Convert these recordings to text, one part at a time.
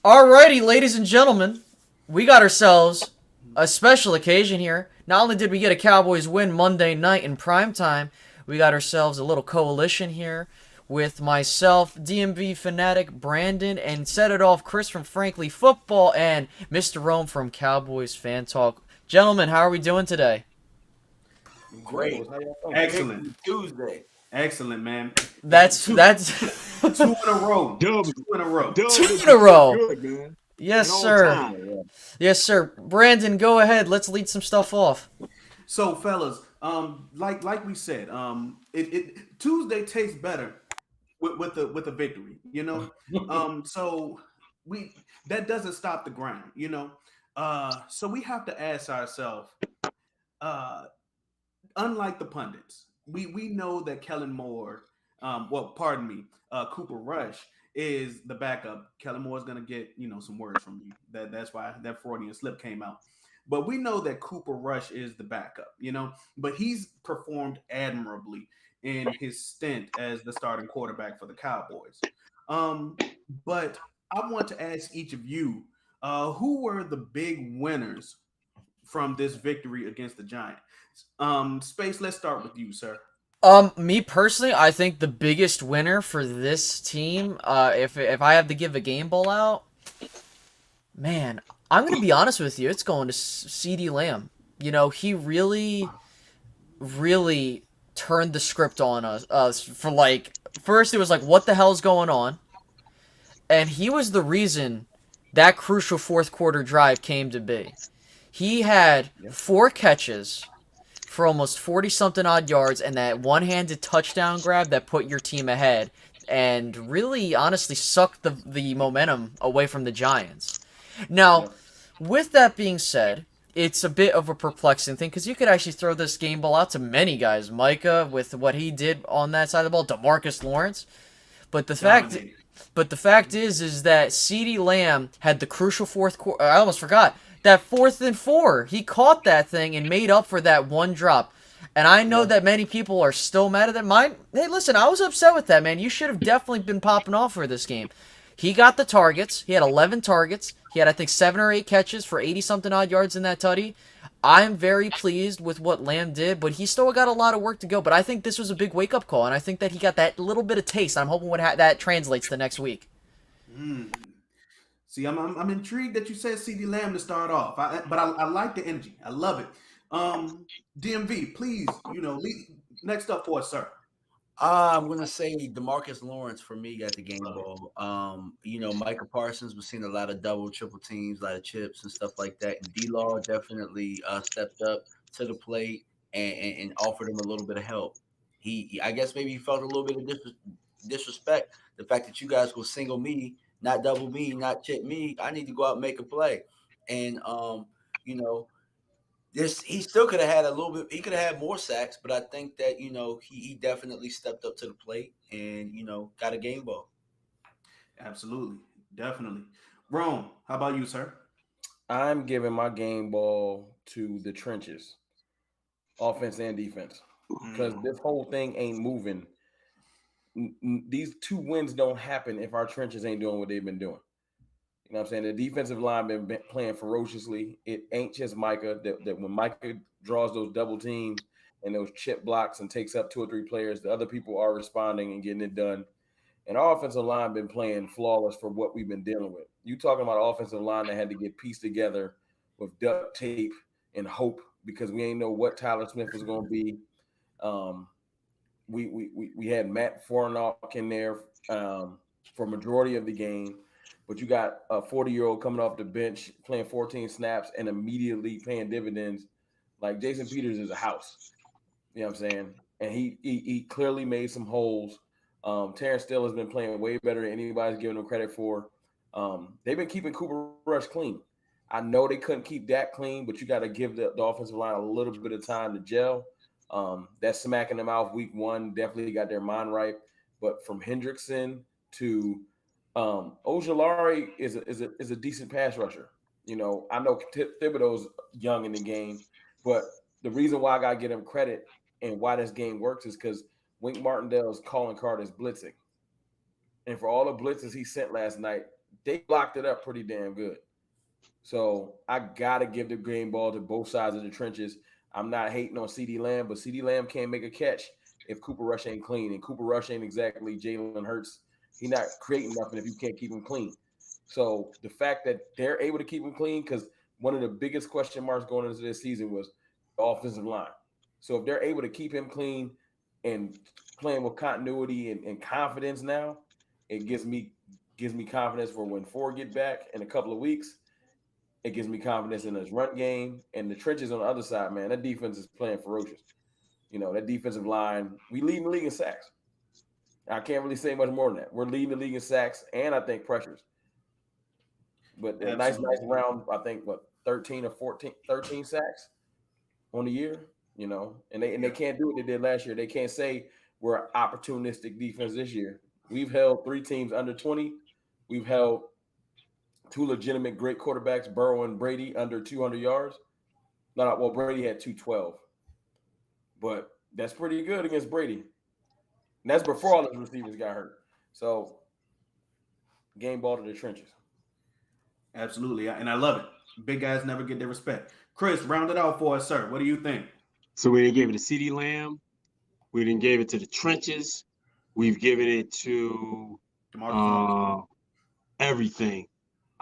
Alrighty, ladies and gentlemen, we got ourselves a special occasion here. Not only did we get a Cowboys win Monday night in prime time, we got ourselves a little coalition here with myself, DMV fanatic Brandon, and set it off Chris from Frankly Football and Mr. Rome from Cowboys Fan Talk. Gentlemen, how are we doing today? Great. Excellent. Tuesday. Excellent, man. That's Two, that's two in a row. Dub, Two in a row. Dub two in looking a so row. good, man. Yes, And on sir. time. Yeah. Yes, sir. Brandon, go ahead. Let's lead some stuff off. So, fellas, like we said, it Tuesday tastes better with a victory. So we that doesn't stop the grind. So we have to ask ourselves, uh, unlike the pundits, we know that Kellen Moore, pardon me, Cooper Rush is the backup. Kellen Moore is going to get some words from you. That's why that Freudian slip came out. But we know that Cooper Rush is the backup. But he's performed admirably in his stint as the starting quarterback for the Cowboys. Um, but I want to ask each of you, who were the big winners from this victory against the Giants? Space, let's start with you, sir. Me personally, I think the biggest winner for this team, if I have to give a game ball out, man, I'm gonna be honest with you, it's going to C.D. Lamb. He really turned the script on us for like first it was like what the hell's going on, and he was the reason that crucial fourth quarter drive came to be. He had four catches for almost 40 something odd yards and that one handed touchdown grab that put your team ahead and really honestly sucked the momentum away from the Giants. Now, Yep. with that being said, it's a bit of a perplexing thing because you could actually throw this game ball out to many guys. Micah with what he did on that side of the ball, DeMarcus Lawrence. But the fact Dominated. but the fact is that CeeDee Lamb had the crucial fourth quarter. I almost forgot that 4th and 4. He caught that thing and made up for that one drop. And I know Yeah. that many people are still mad at that. Hey, listen, I was upset with that, man. You should have definitely been popping off for this game. He got the targets. He had 11 targets. He had, I think, 7 or 8 catches for 80 something odd yards in that tutty. I'm very pleased with what Lamb did, but he still got a lot of work to go. But I think this was a big wake up call, and I think that he got that little bit of taste. I'm hoping that translates the next week. Mm. See, I'm intrigued that you said CD Lamb to start off. But I like the energy. I love it. DMV, please, next up for us, sir. I'm gonna say Demarcus Lawrence for me got the game ball. Micah Parsons was seeing a lot of double, triple teams, a lot of chips and stuff like that. And D-Law definitely stepped up to the plate and offered him a little bit of help. I guess maybe he felt a little bit of disrespect. The fact that you guys will single me, not double me, not chip me. I need to go out and make a play. And you know, this he still could have had a little bit. He could have had more sacks, but I think that he definitely stepped up to the plate and got a game ball. Absolutely, definitely. Rome, how about you, sir? I'm giving my game ball to the trenches, offense and defense, because Mm, this whole thing ain't moving. These two wins don't happen if our trenches ain't doing what they've been doing. You know what I'm saying? The defensive line been playing ferociously. It ain't just Micah. That when Micah draws those double teams and those chip blocks and takes up 2 or 3 players, the other people are responding and getting it done. And our offensive line been playing flawless for what we've been dealing with. You talking about an offensive line that had to get pieced together with duct tape and hope because we ain't know what Tyler Smith was going to be. Um, we had Matt Fornock in there for majority of the game, but you got a 40-year-old coming off the bench playing 14 snaps and immediately paying dividends. Like Jason Peters is a house. You know what I'm saying? And he clearly made some holes. Terrence Steele has been playing way better than anybody's giving him credit for. They've been keeping Cooper Rush clean. I know they couldn't keep Dak clean, but you got to give the offensive line a little bit of time to gel. That smacking them out week one definitely got their mind right. But from Hendrickson to Ojolari is a decent pass rusher. I know Thibodeau's young in the game, but the reason why I gotta give him credit and why this game works is because Wink Martindale's calling card is blitzing. And for all the blitzes he sent last night, they blocked it up pretty damn good. So I gotta give the game ball to both sides of the trenches. I'm not hating on CeeDee Lamb, but CeeDee Lamb can't make a catch if Cooper Rush ain't clean. And Cooper Rush ain't exactly Jalen Hurts. He's not creating nothing if you can't keep him clean. So the fact that they're able to keep him clean, because one of the biggest question marks going into this season was the offensive line. So if they're able to keep him clean and playing with continuity and confidence now, it gives me confidence for when Ford get back in a couple of weeks. It gives me confidence in his run game and the trenches on the other side, man. That defense is playing ferocious. That defensive line, we lead the league in sacks. I can't really say much more than that. We're leading the league in sacks and I think pressures. But a nice round, I think, 13 or 13 sacks on the year, and they can't do what they did last year. They can't say we're an opportunistic defense this year. We've held 3 teams under 20. We've held 2 legitimate great quarterbacks, Burrow and Brady, under 200 yards. Well, Brady had 212. But that's pretty good against Brady. And that's before all his receivers got hurt. So, game ball to the trenches. Absolutely. And I love it. Big guys never get their respect. Chris, round it out for us, sir. What do you think? So we didn't give it to CeeDee Lamb. We didn't give it to the trenches. We've given it to everything.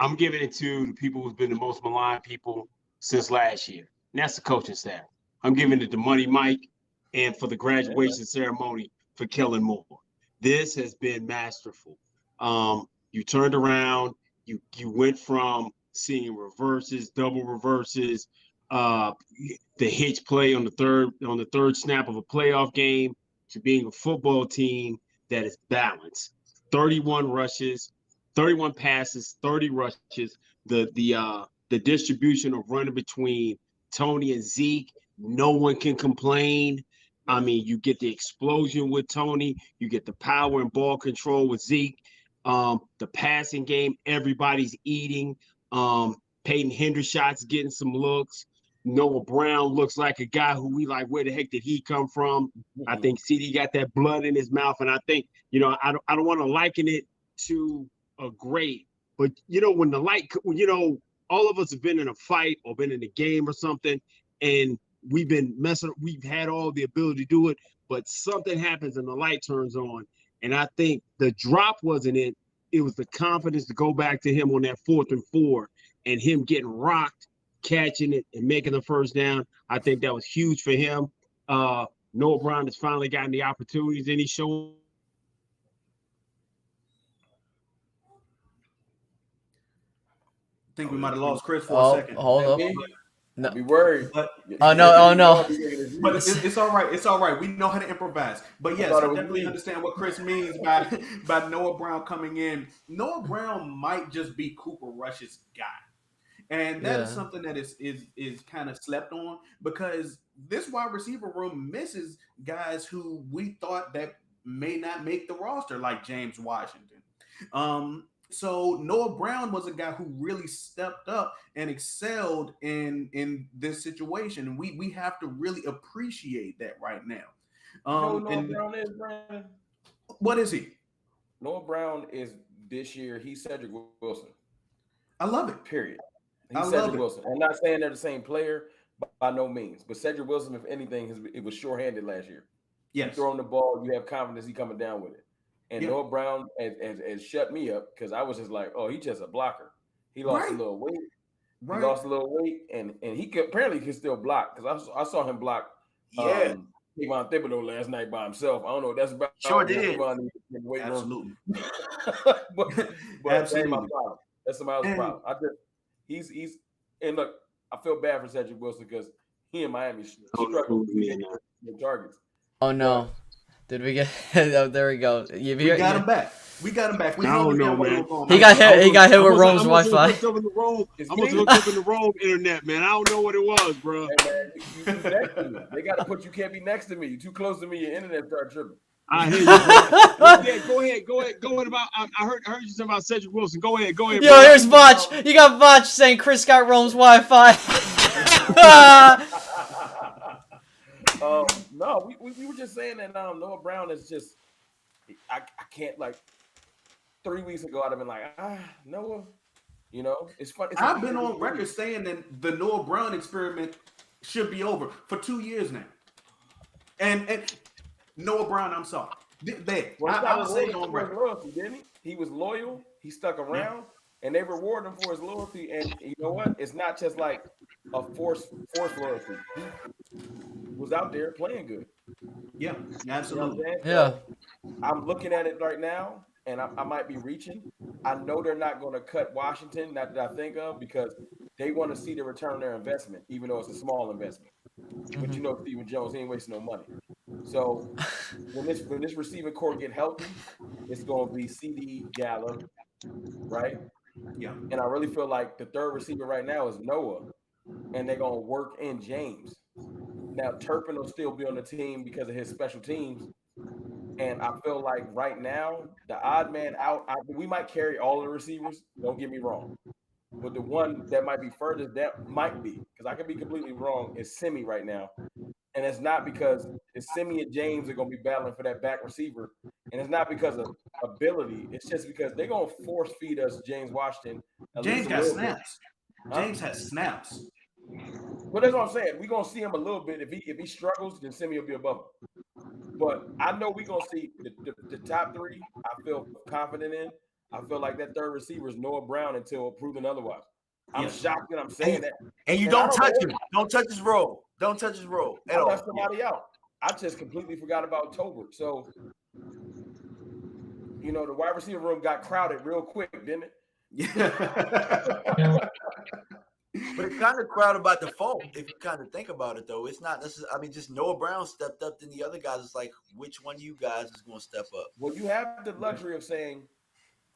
I'm giving it to the people who's been the most maligned people since last year. And that's the coaching staff. I'm giving it to Money Mike and for the graduation ceremony for Kellen Moore. This has been masterful. You turned around. You went from seeing reverses, double reverses, the hitch play on the third snap of a playoff game to being a football team that is balanced. 31 rushes, 31 passes, 30 rushes. The distribution of running between Tony and Zeke, no one can complain. I mean, you get the explosion with Tony, you get the power and ball control with Zeke. The passing game, everybody's eating. Peyton Hendershot's getting some looks. Noah Brown looks like a guy who we like, where the heck did he come from? I think CeeDee got that blood in his mouth. And I think, I don't want to liken it to a great, but when the light, all of us have been in a fight or been in a game or something, and we've had all the ability to do it, but something happens and the light turns on. And I think the drop wasn't it. It was the confidence to go back to him on that 4th and 4 and him getting rocked, catching it and making the first down. I think that was huge for him. Noah Brown has finally gotten the opportunities and he showed. I think we might have lost Chris for a second. Hold up. No. Be worried. But, no. But it's all right. It's all right. We know how to improvise. But yes, I definitely understand what Chris means by Noah Brown coming in. Noah Brown might just be Cooper Rush's guy. And that is something that is kind of slept on, because this wide receiver room misses guys who we thought that may not make the roster, like James Washington. So Noah Brown was a guy who really stepped up and excelled in this situation. We have to really appreciate that right now. Noah Brown is, Brandon? What is he? Noah Brown is this year, he's Cedric Wilson. I love it. Period. He's Cedric Wilson. I'm not saying they're the same player by no means, but Cedric Wilson, if anything, it was short-handed last year. Yes. You throwing the ball, you have confidence he coming down with it. And Noah Brown has shut me up because I was just like, oh, he's just a blocker. He lost a little weight. Right. He lost a little weight, and he apparently can still block, because I saw him block Kayvon Thibodeau last night by himself. I don't know what that's about. Sure did. Absolutely. Absolutely. but that's my problem. That's somebody else's problem. He's and look, I feel bad for Cedric Wilson because he and Miami struggled with targets. Oh no. Did we get? Oh, there we go. We got him back. We don't know, man. He got hit with Rome's Wi-Fi. I was hooked up in the Rome internet, man. I don't know what it was, bro. Hey, man, you next to me. They got to put you can't be next to me. You're too close to me. Your internet started tripping. I hear you. Go ahead. About I heard you talking about Cedric Wilson. Go ahead. Yo, bro. Here's Botch. You got Botch saying Chris got Rome's Wi-Fi. No, we were just saying that Noah Brown is just I can't, like, 3 weeks ago, I'd have been like, Noah. You know, it's fun. It's I've been on record saying that the Noah Brown experiment should be over for 2 years now. And Noah Brown, I'm sorry. I was saying on record. Loyalty, didn't he? He was loyal. He stuck around, and they reward him for his loyalty. And you know what? It's not just like a forced loyalty. He was out there playing good. Yeah, absolutely. You know Yeah. So I'm looking at it right now, and I might be reaching. I know they're not going to cut Washington, not that I think of, because they want to see the return on their investment, even though it's a small investment. But you know, Stephen Jones, he ain't wasting no money. So when this receiving core get healthy, it's going to be CD Gallup, right? Yeah. And I really feel like the third receiver right now is Noah, and they're going to work in James. Now Turpin will still be on the team because of his special teams. And I feel like right now, the odd man out, we might carry all the receivers. Don't get me wrong. But the one that might be furthest, that might be, because I could be completely wrong, is Simi right now. And it's not because it's Simi and James are going to be battling for that back receiver. And it's not because of ability. It's just because they're going to force feed us James Washington. James has snaps. James has snaps. But that's what I'm saying. We're going to see him a little bit. If he struggles, then Simi will be above him. But I know we're going to see the top three. I feel confident in. I feel like that third receiver is Noah Brown until proven otherwise. I'm shocked that I'm saying that. And you don't touch him. Don't touch his role. Don't touch his role at all. I left somebody out. I just completely forgot about Tolbert. So, you know, the wide receiver room got crowded real quick, didn't it? Yeah. But it's kind of crowded by default if you kind of think about it, though. It's not necessarily. I mean, just Noah Brown stepped up, then the other guys. It's like, which one of you guys is going to step up? Well, you have the luxury of saying,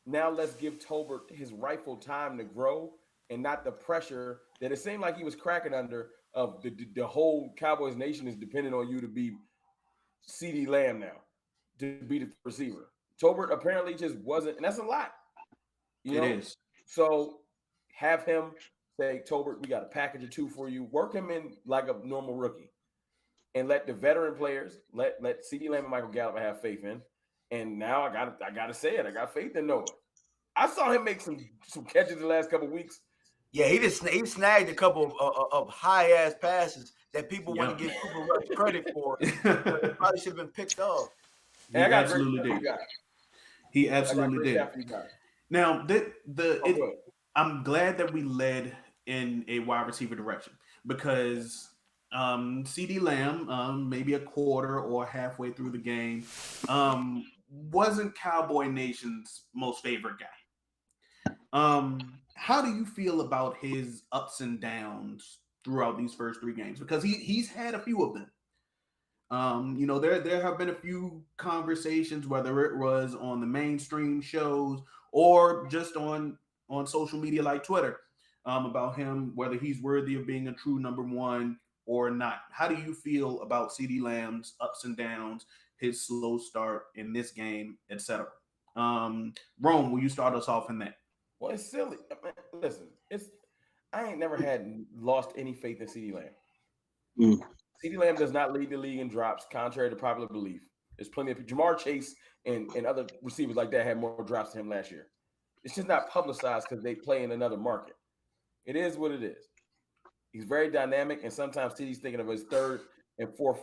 now let's give Tolbert his rightful time to grow and not the pressure that it seemed like he was cracking under of the whole Cowboys nation is dependent on you to be CD Lamb now, to be the receiver. Tolbert apparently just wasn't, and that's a lot. You know? It is. So have him say, Tolbert, we got a package or two for you. Work him in like a normal rookie. And let the veteran players, let CD Lamb and Michael Gallup have faith in. And now I gotta say it. I got faith in Noah. I saw him make some catches the last couple of weeks. Yeah, he snagged a couple of high ass passes that people want to give Cooper Rush credit for. It probably should have been picked off. He absolutely did. He absolutely did. Now, I'm glad that we led in a wide receiver direction because CD Lamb, maybe a quarter or halfway through the game, wasn't Cowboy Nation's most favorite guy. How do you feel about his ups and downs throughout these first three games? Because he's had a few of them. You know, there have been a few conversations, whether it was on the mainstream shows or just on social media like Twitter, about him, whether he's worthy of being a true number one or not. How do you feel about CD Lamb's ups and downs, his slow start in this game, etc.? Rome, will you start us off in that? Well, it's silly. I mean, listen, I ain't never lost any faith in CD Lamb. CD Lamb does not lead the league in drops, contrary to popular belief. There's plenty of Jamar Chase and other receivers like that had more drops than him last year. It's just not publicized because they play in another market. It is what it is. He's very dynamic, and sometimes CD's thinking of his third and fourth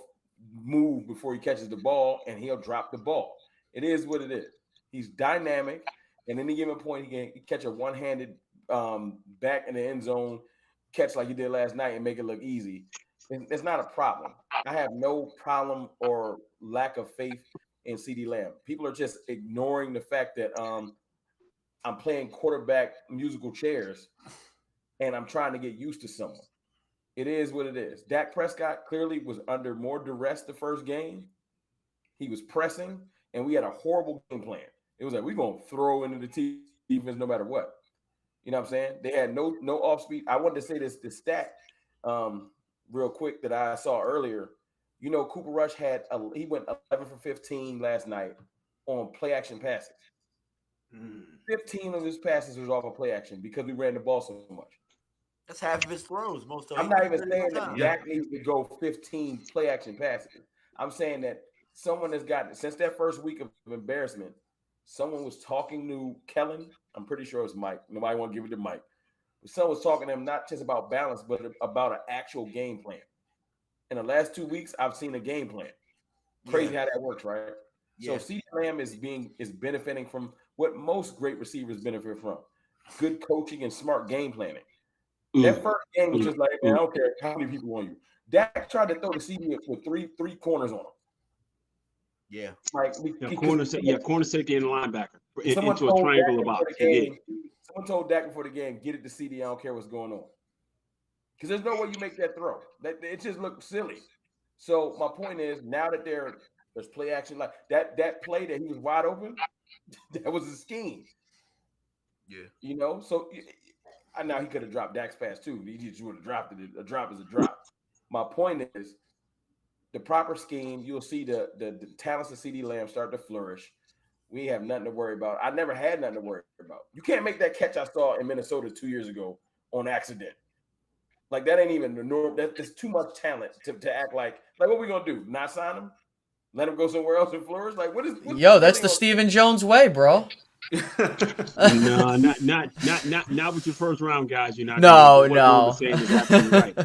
move before he catches the ball, and he'll drop the ball. It is what it is. He's dynamic, and any given point, he can catch a one-handed back in the end zone catch like he did last night and make it look easy. It's not a problem. I have no problem or lack of faith in CD Lamb. People are just ignoring the fact that I'm playing quarterback musical chairs and I'm trying to get used to someone. It is what it is. Dak Prescott clearly was under more duress the first game. He was pressing, and we had a horrible game plan. It was like, we're going to throw into the defense no matter what. You know what I'm saying? They had no off speed. I wanted to say this stat real quick that I saw earlier. You know, Cooper Rush he went 11 for 15 last night on play action passes. 15 of his passes was off of play action because we ran the ball so much. That's half of his throws. Most of I'm not even saying that Dak needs to go 15 play action passes. I'm saying that someone has gotten, since that first week of embarrassment, someone was talking to Kellen. I'm pretty sure it was Mike. Nobody want to give it to Mike. But someone was talking to him not just about balance, but about an actual game plan. In the last 2 weeks, I've seen a game plan. Crazy how that works, right? So CeeDee Lamb is benefiting from what most great receivers benefit from: good coaching and smart game planning. That first game was just like, man, I don't care how many people on you. Dak tried to throw the CD with three corners on him. Yeah. Like corner safety and linebacker someone into a triangle box. Someone told Dak before the game, get it to CD. I don't care what's going on. Because there's no way you make that throw. It just looked silly. So my point is, now that there's play action like that play that he was wide open, that was a scheme. Yeah. You know, so now he could have dropped Dak's pass too. He just would have dropped it. A drop is a drop. My point is, the proper scheme, you'll see the talents of CeeDee Lamb start to flourish. We have nothing to worry about. I never had nothing to worry about. You can't make that catch I saw in Minnesota 2 years ago on accident. Like, that ain't even the norm. That's too much talent to act like what we gonna do? Not sign him? Let him go somewhere else and flourish? Like, what is? Yo, that's the Stephen Jones way, bro. No, not with your first round guys. You're not. No. Saying is absolutely right.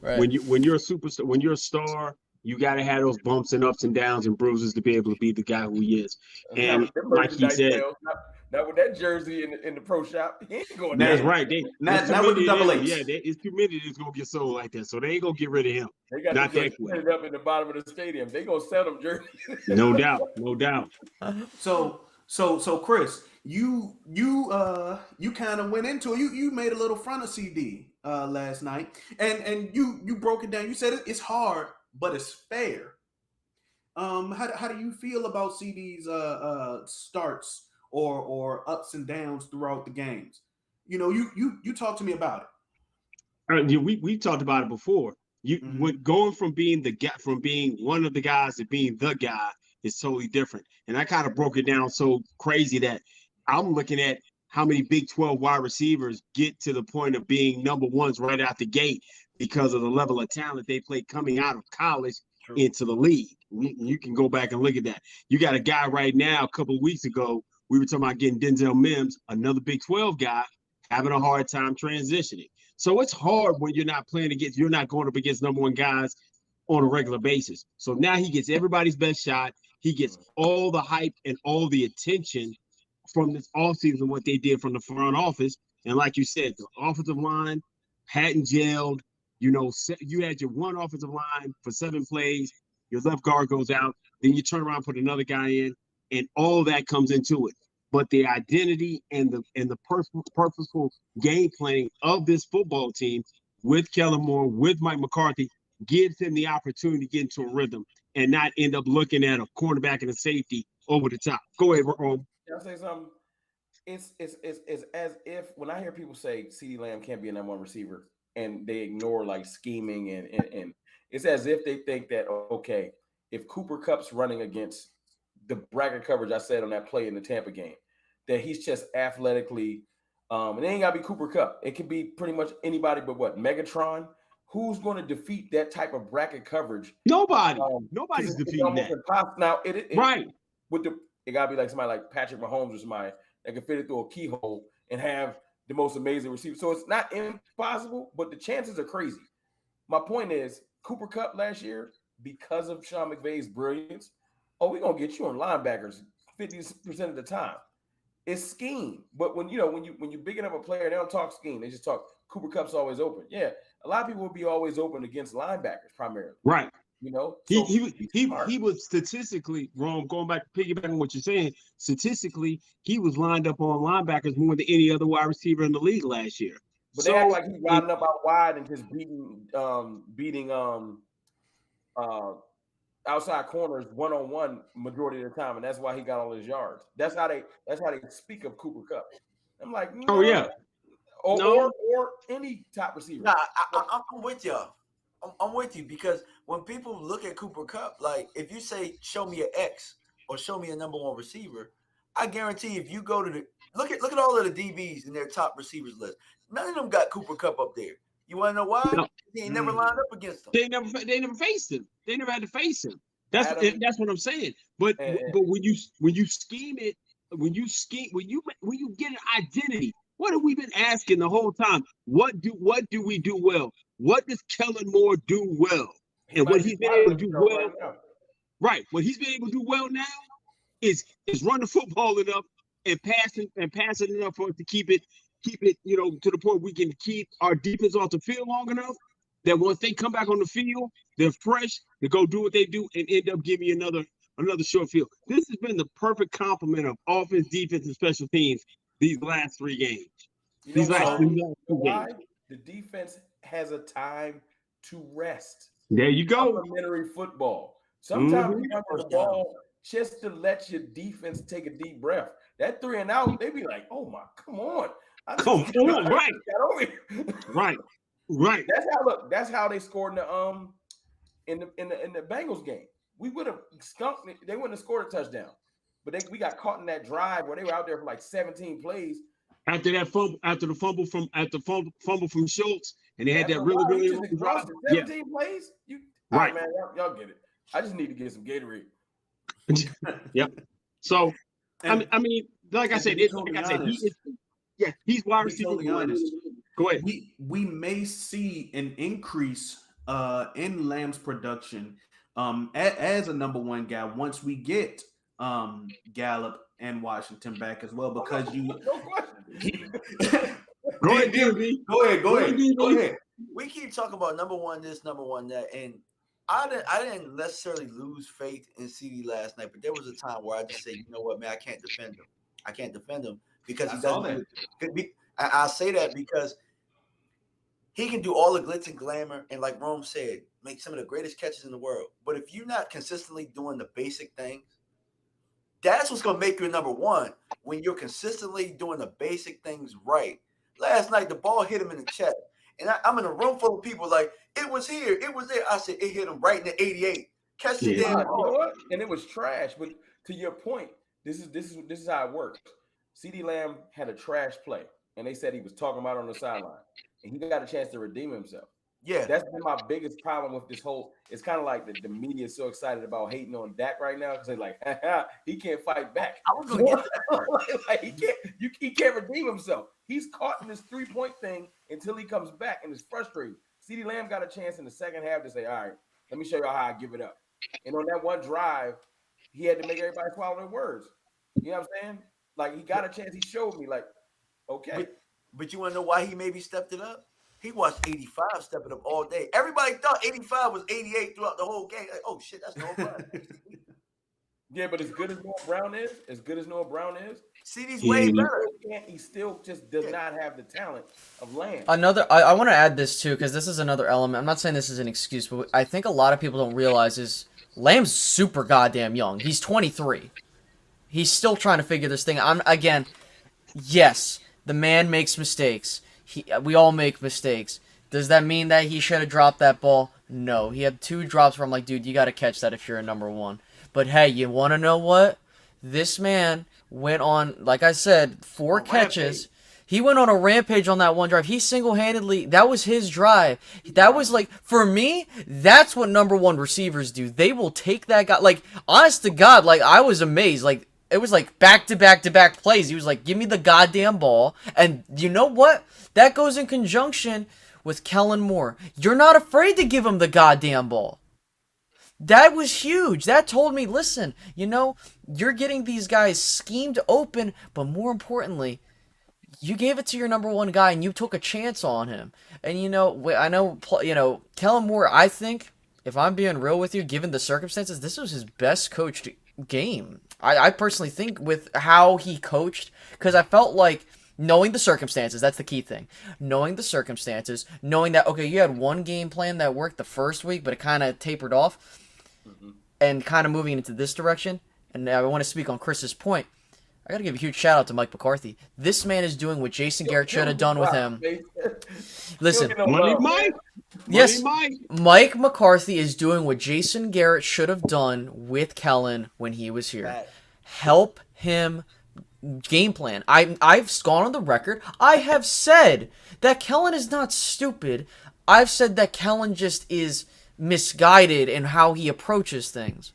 Right. When you're a superstar, when you're a star, you got to have those bumps and ups and downs and bruises to be able to be the guy who he is. And like he said, not with that jersey in the pro shop, he ain't going. That's right. Not with the double H. Yeah, it's too many that's gonna get sold like that, so they ain't gonna get rid of him. They got not that quick. Up in the bottom of the stadium. They gonna sell them jerseys. No doubt. So Chris, you kind of went into it. You made a little fun of CD last night, and you broke it down. You said it's hard, but it's fair. How do you feel about CD's starts or ups and downs throughout the games? You know, you talk to me about it. We talked about it before. Going from being one of the guys to being the guy is totally different. And I kind of broke it down so crazy that I'm looking at how many Big 12 wide receivers get to the point of being number ones right out the gate because of the level of talent they play coming out of college into the league. You can go back and look at that. You got a guy right now, a couple of weeks ago, we were talking about getting Denzel Mims, another Big 12 guy, having a hard time transitioning. So it's hard when you're not going up against number one guys on a regular basis. So now he gets everybody's best shot. He gets all the hype and all the attention from this offseason, what they did from the front office. And like you said, the offensive line hadn't gelled. You know, you had your one offensive line for 7 plays. Your left guard goes out. Then you turn around, put another guy in, and all that comes into it. But the identity and the purposeful game planning of this football team with Kellen Moore, with Mike McCarthy, gives him the opportunity to get into a rhythm and not end up looking at a cornerback and a safety over the top. Go ahead, Rome. Can I say something? It's as if when I hear people say CeeDee Lamb can't be a number one receiver and they ignore like scheming and it's as if they think that, okay, if Cooper Kupp's running against the bracket coverage I said on that play in the Tampa game, that he's just athletically, and it ain't got to be Cooper Kupp. It could be pretty much anybody but what? Megatron? Who's going to defeat that type of bracket coverage? Nobody. Nobody's defeating that. Now, right. It got to be like somebody like Patrick Mahomes or somebody that can fit it through a keyhole and have the most amazing receiver. So it's not impossible, but the chances are crazy. My point is, Cooper Kupp last year, because of Sean McVay's brilliance, we're going to get you on linebackers 50% of the time. It's scheme. But when you're bigging up a player, they don't talk scheme. They just talk Cooper Kupp's always open. Yeah, a lot of people will be always open against linebackers primarily. Right. You know, so he was statistically wrong. Going back, piggybacking on what you're saying, statistically, he was lined up on linebackers more than any other wide receiver in the league last year. But they act like he's riding up out wide and just beating outside corners one-on-one majority of the time, and that's why he got all his yards. That's how they speak of Cooper Kupp. I'm like, no. Oh yeah, or any top receiver. Nah, I'm with y'all. I'm with you because when people look at Cooper Kupp, like if you say show me an X or show me a number one receiver, I guarantee if you go to the look at all of the DBs in their top receivers list, none of them got Cooper Kupp up there. You want to know why? No. He ain't never lined up against them. They never faced him. They never had to face him. That's what I'm saying. But when you scheme it when you scheme, when you get an identity, what have we been asking the whole time? What do we do well? What does Kellen Moore do well? And what he's been able to do well, right? What he's been able to do well now is run the football enough and pass it enough for us to keep it, to the point we can keep our defense off the field long enough that once they come back on the field, they're fresh to go do what they do and end up giving you another short field. This has been the perfect complement of offense, defense, and special teams these last 3 games. You know why? The defense has a time to rest. There you go. Complimentary football. Sometimes you have the ball just to let your defense take a deep breath. That 3 and out, they be like, "Oh my, come on, right, right." That's how they scored in the Bengals game. We would have skunked it. They wouldn't have scored a touchdown, but we got caught in that drive where they were out there for like 17 plays. After the fumble from Schultz, and they had that really drive. 17 plays. Right, man, y'all get it. I just need to get some Gatorade. Yep. So, I mean, like I said, he's wide receiver. Go ahead. We may see an increase in Lamb's production as a number 1 guy once we get Gallup and Washington back as well, because no question. Go ahead. We keep talking about number 1 this, number 1 that, and I didn't necessarily lose faith in CD last night, but there was a time where I just said, you know what, man, I can't defend him because he doesn't. I say that because he can do all the glitz and glamour, and like Rome said, make some of the greatest catches in the world. But if you're not consistently doing the basic things, that's what's going to make you a number 1, when you're consistently doing the basic things right. Last night, the ball hit him in the chest. And I'm in a room full of people like, it was here, it was there. I said, it hit him right in the 88. Catch the damn ball. And it was trash. But to your point, this is how it works. CeeDee Lamb had a trash play, and they said he was talking about it on the sideline. And he got a chance to redeem himself. Yeah, that's been my biggest problem with this whole. It's kind of like the media is so excited about hating on Dak right now because they're like, he can't fight back. I was gonna get that. Like he can't redeem himself. He's caught in this 3-point thing until he comes back, and it's frustrating. CeeDee Lamb got a chance in the second half to say, "All right, let me show y'all how I give it up." And on that one drive, he had to make everybody swallow their words. You know what I'm saying? Like he got a chance. He showed me, like, okay. But you want to know why he maybe stepped it up? He watched 85 step it up all day. Everybody thought 85 was 88 throughout the whole game. Like, oh shit, that's Noah Brown. Yeah, but as good as Noah Brown is, CD's way better. He still just does not have the talent of Lamb. I want to add this too, because this is another element. I'm not saying this is an excuse, but I think a lot of people don't realize is Lamb's super goddamn young. He's 23. He's still trying to figure this thing out. Yes, the man makes mistakes. We all make mistakes. Does that mean that he should have dropped that ball? No. He had 2 drops where I'm like, dude, you got to catch that if you're a number 1. But hey, you want to know what? This man went on, like I said, 4 catches. He went on a rampage on that one drive. He single-handedly, that was his drive. That was like, for me, that's what number 1 receivers do. They will take that guy. Like, honest to God, like, I was amazed. Like, it was like back-to-back-to-back plays. He was like, give me the goddamn ball. And you know what? That goes in conjunction with Kellen Moore. You're not afraid to give him the goddamn ball. That was huge. That told me, listen, you're getting these guys schemed open, but more importantly, you gave it to your number 1 guy and you took a chance on him. And I know, Kellen Moore, I think, if I'm being real with you, given the circumstances, this was his best coached game. I personally think with how he coached, because I felt like knowing the circumstances, that's the key thing. Knowing the circumstances, knowing that, okay, you had one game plan that worked the first week, but it kind of tapered off, and kind of moving into this direction. And I want to speak on Chris's point. I got to give a huge shout out to Mike McCarthy. This man is doing what Jason Garrett should have done with him. Listen. Money Mike. Yes, Mike McCarthy is doing what Jason Garrett should have done with Kellen when he was here. Help him game plan. I've gone on the record. I have said that Kellen is not stupid. I've said that Kellen just is misguided in how he approaches things.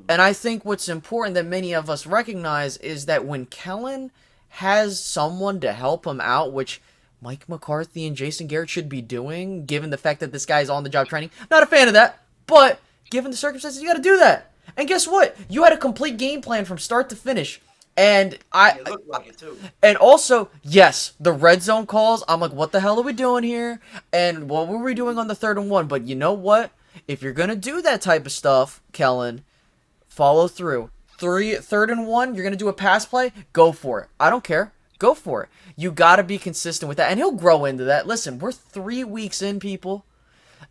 And I think what's important that many of us recognize is that when Kellen has someone to help him out, which Mike McCarthy and Jason Garrett should be doing, given the fact that this guy's on the job training. Not a fan of that, but given the circumstances, you got to do that. And guess what? You had a complete game plan from start to finish. And It looked like it too. and also, yes, the red zone calls. I'm like, what the hell are we doing here? And what were we doing on the 3rd and 1? But you know what? If you're gonna do that type of stuff, Kellen, follow through. 3rd and 1, you're gonna do a pass play. Go for it. I don't care. Go for it. You gotta be consistent with that, and he'll grow into that. Listen, we're 3 weeks in, people,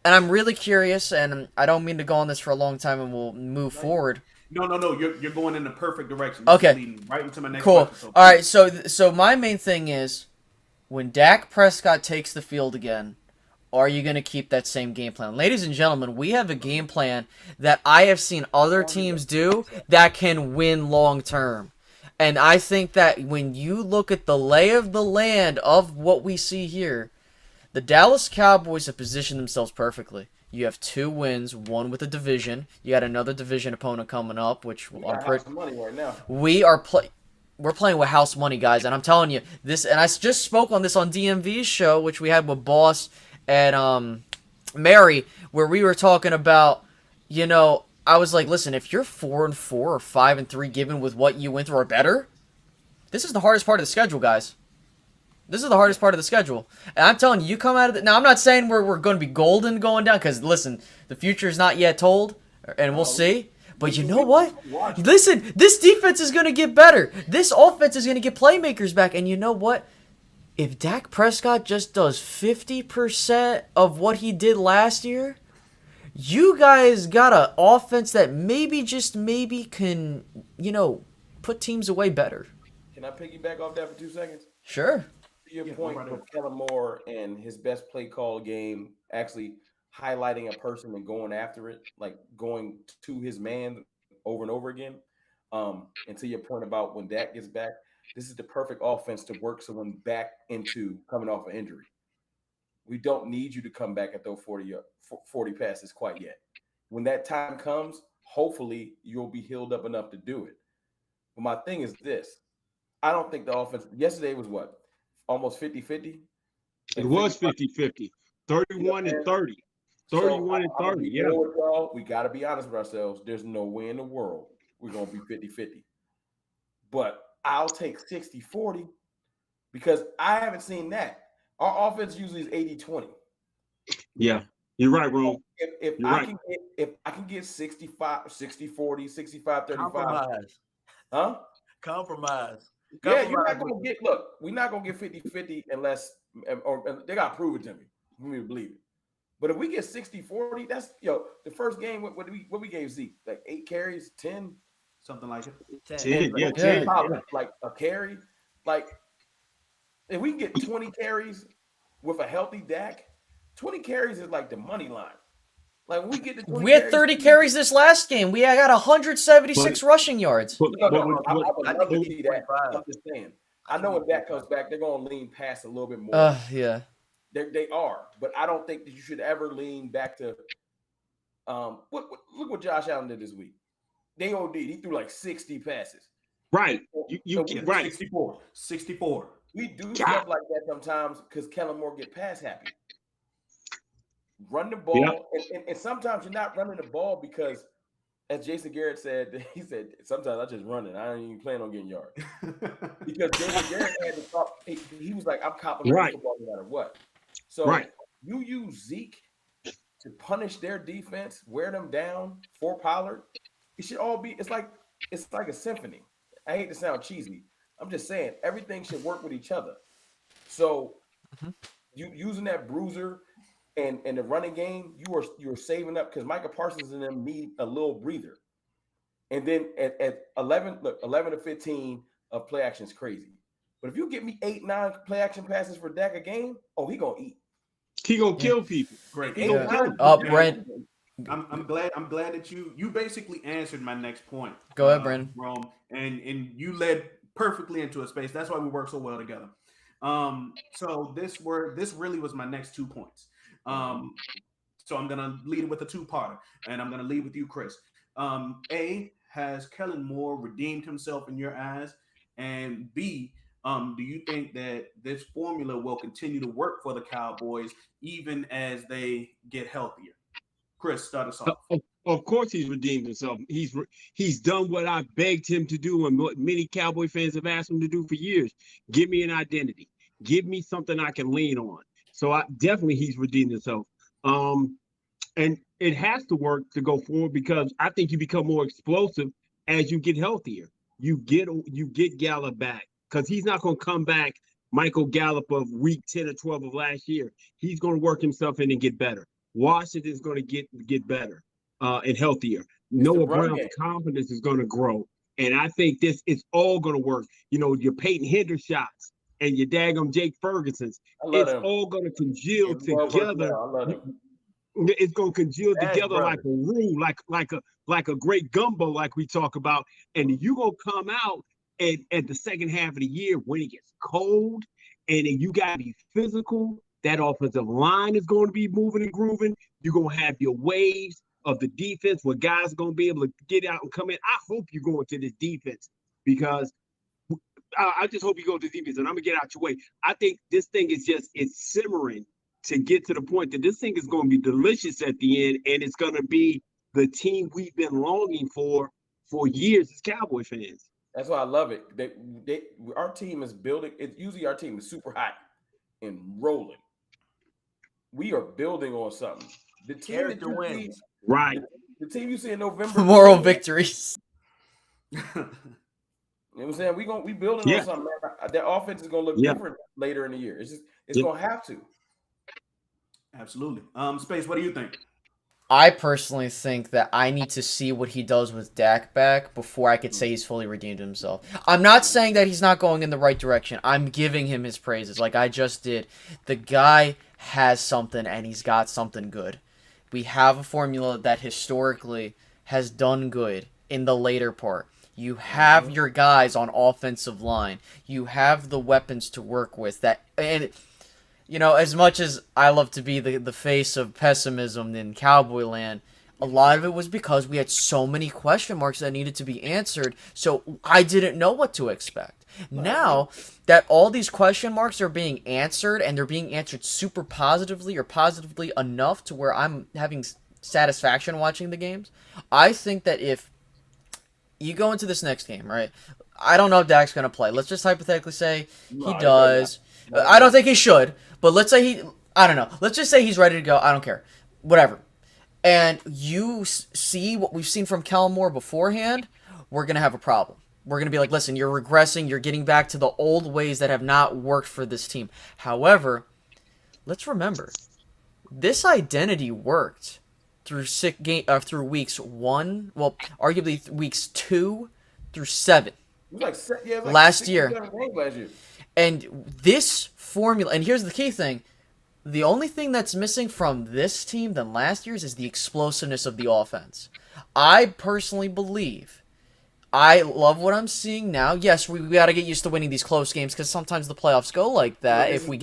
and I'm really curious. And I don't mean to go on this for a long time, and we'll move forward. No. You're going in the perfect direction. Okay. Leading right into my next Cool. question. All right. So my main thing is, when Dak Prescott takes the field again, are you going to keep that same game plan? Ladies and gentlemen, we have a game plan that I have seen other teams do that can win long term. And I think that when you look at the lay of the land of what we see here, the Dallas Cowboys have positioned themselves perfectly. You have 2 wins, one with a division. You got another division opponent coming up, which I'm pretty. Money right now. We're playing with house money, guys, and I'm telling you this. And I just spoke on this on DMV's show, which we had with Boss and Mary, where we were talking about, I was like, listen, if you're 4-4 or 5-3, given with what you went through or better, this is the hardest part of the schedule, guys. This is the hardest part of the schedule. And I'm telling you, you come out of it. Now, I'm not saying we're going to be golden going down, because, listen, the future is not yet told, and we'll see. But you know what? Listen, this defense is going to get better. This offense is going to get playmakers back. And you know what? If Dak Prescott just does 50% of what he did last year, you guys got an offense that maybe, just maybe, can, put teams away better. Can I piggyback off that for 2 seconds? Sure. To your point with Kellen Moore and his best play call game, actually highlighting a person and going after it, like going to his man over and over again. And to your point about when Dak gets back, this is the perfect offense to work someone back into coming off an injury. We don't need you to come back and throw 40 passes quite yet. When that time comes, hopefully you'll be healed up enough to do it. But my thing is this. I don't think the offense yesterday was what? Almost 50-50? It was 50-50. 31 and 30. 31 and 30, yeah. We got to be honest with ourselves. There's no way in the world we're going to be 50-50. But I'll take 60-40 because I haven't seen that. Our offense usually is 80-20. Yeah, you're right, Rome. If I can get 65, 60-40, 65-35. Compromise. Huh? Compromise. Yeah, you're not going to get, look, we're not going to get 50-50 unless, or they got to prove it to me for me to believe it. But if we get 60-40, that's, the first game, what we gave Zeke? Like 8 carries, 10? Something like it. 10, yeah, 10. Like a carry. Like, if we can get 20 carries with a healthy Dak, 20 carries is like the money line. Like, when we get to 20 we had 30 carries this last game. We got 176 rushing yards. I would love to see that. I'm just saying. I know when Dak comes back, they're going to lean past a little bit more. Yeah. They are. But I don't think that you should ever lean back to look what Josh Allen did this week. They OD'd. He threw like 60 passes. Right. Right. 64. We do stuff like that sometimes because Kellen Moore get pass happy. Run the ball, and sometimes you're not running the ball because, as Jason Garrett said, he said, sometimes I just run it. I don't even plan on getting yards. Because Jason Garrett had to talk. He was like, I'm complimenting the football no matter what. So you use Zeke to punish their defense, wear them down for Pollard. It should all be, it's like a symphony. I hate to sound cheesy. I'm just saying everything should work with each other. So you using that bruiser and the running game, you're saving up because Micah Parsons and them need a little breather. And then at 11 to 15 of play action is crazy. But if you get me 8-9 play action passes for Dak a game, he gonna eat. He gonna kill people. Great. Brent. I'm glad that you basically answered my next point. Go ahead, Brandon. Rome, and you led perfectly into a space. That's why we work so well together. So this really was my next 2 points. So I'm gonna lead with a 2-parter, and I'm gonna lead with you, Chris. has Kellen Moore redeemed himself in your eyes? And B, do you think that this formula will continue to work for the Cowboys even as they get healthier? Chris, start us off. Of course, he's redeemed himself. He's done what I begged him to do, and what many Cowboy fans have asked him to do for years. Give me an identity. Give me something I can lean on. So definitely he's redeemed himself. And it has to work to go forward because I think you become more explosive as you get healthier. You get Gallup back because he's not going to come back Michael Gallup of week 10 or 12 of last year. He's going to work himself in and get better. Washington's going to get better and healthier. Noah Brown's confidence is going to grow. And I think this is all going to work. You know, your Peyton Hendershots and your daggum Jake Ferguson's. It's all going to congeal together. I love him. It's going to congeal together like a roux, like a great gumbo, like we talk about. And you're going to come out at the second half of the year when it gets cold, and then you got to be physical. That offensive line is going to be moving and grooving. You're going to have your waves of the defense where guys are going to be able to get out and come in. I hope you go into this defense because I just hope you go to the defense, and I'm going to get out your way. I think this thing is it's simmering to get to the point that this thing is going to be delicious at the end, and it's going to be the team we've been longing for years as Cowboy fans. That's why I love it. Our team is building. It's usually our team is super hot and rolling. We are building on something. The team Character wins. Right. The team you see in November. Moral victories. You know what I'm saying? We building on something, man. That offense is gonna look different later in the year. It's gonna have to. Absolutely. Space, what do you think? I personally think that I need to see what he does with Dak back before I could say he's fully redeemed himself. I'm not saying that he's not going in the right direction. I'm giving him his praises like I just did. The guy has something, and he's got something good. We have a formula that historically has done good in the later part. You have your guys on offensive line. You have the weapons to work with. And you know, as much as I love to be the face of pessimism in Cowboy land, a lot of it was because we had so many question marks that needed to be answered, so I didn't know what to expect. Now that all these question marks are being answered, and they're being answered super positively or positively enough to where I'm having satisfaction watching the games, I think that if you go into this next game, right, I don't know if Dak's going to play. Let's just hypothetically say he does. I don't think he should, but let's say I don't know. Let's just say he's ready to go. I don't care. Whatever. And you see what we've seen from Kellen Moore beforehand, we're going to have a problem. We're going to be like, listen, you're regressing. You're getting back to the old ways that have not worked for this team. However, let's remember, this identity worked through weeks 1, well, arguably weeks 2 through 7 last year. And this formula, and here's the key thing, the only thing that's missing from this team than last year's is the explosiveness of the offense. I personally believe, I love what I'm seeing now. Yes, we got to get used to winning these close games because sometimes the playoffs go like that. If we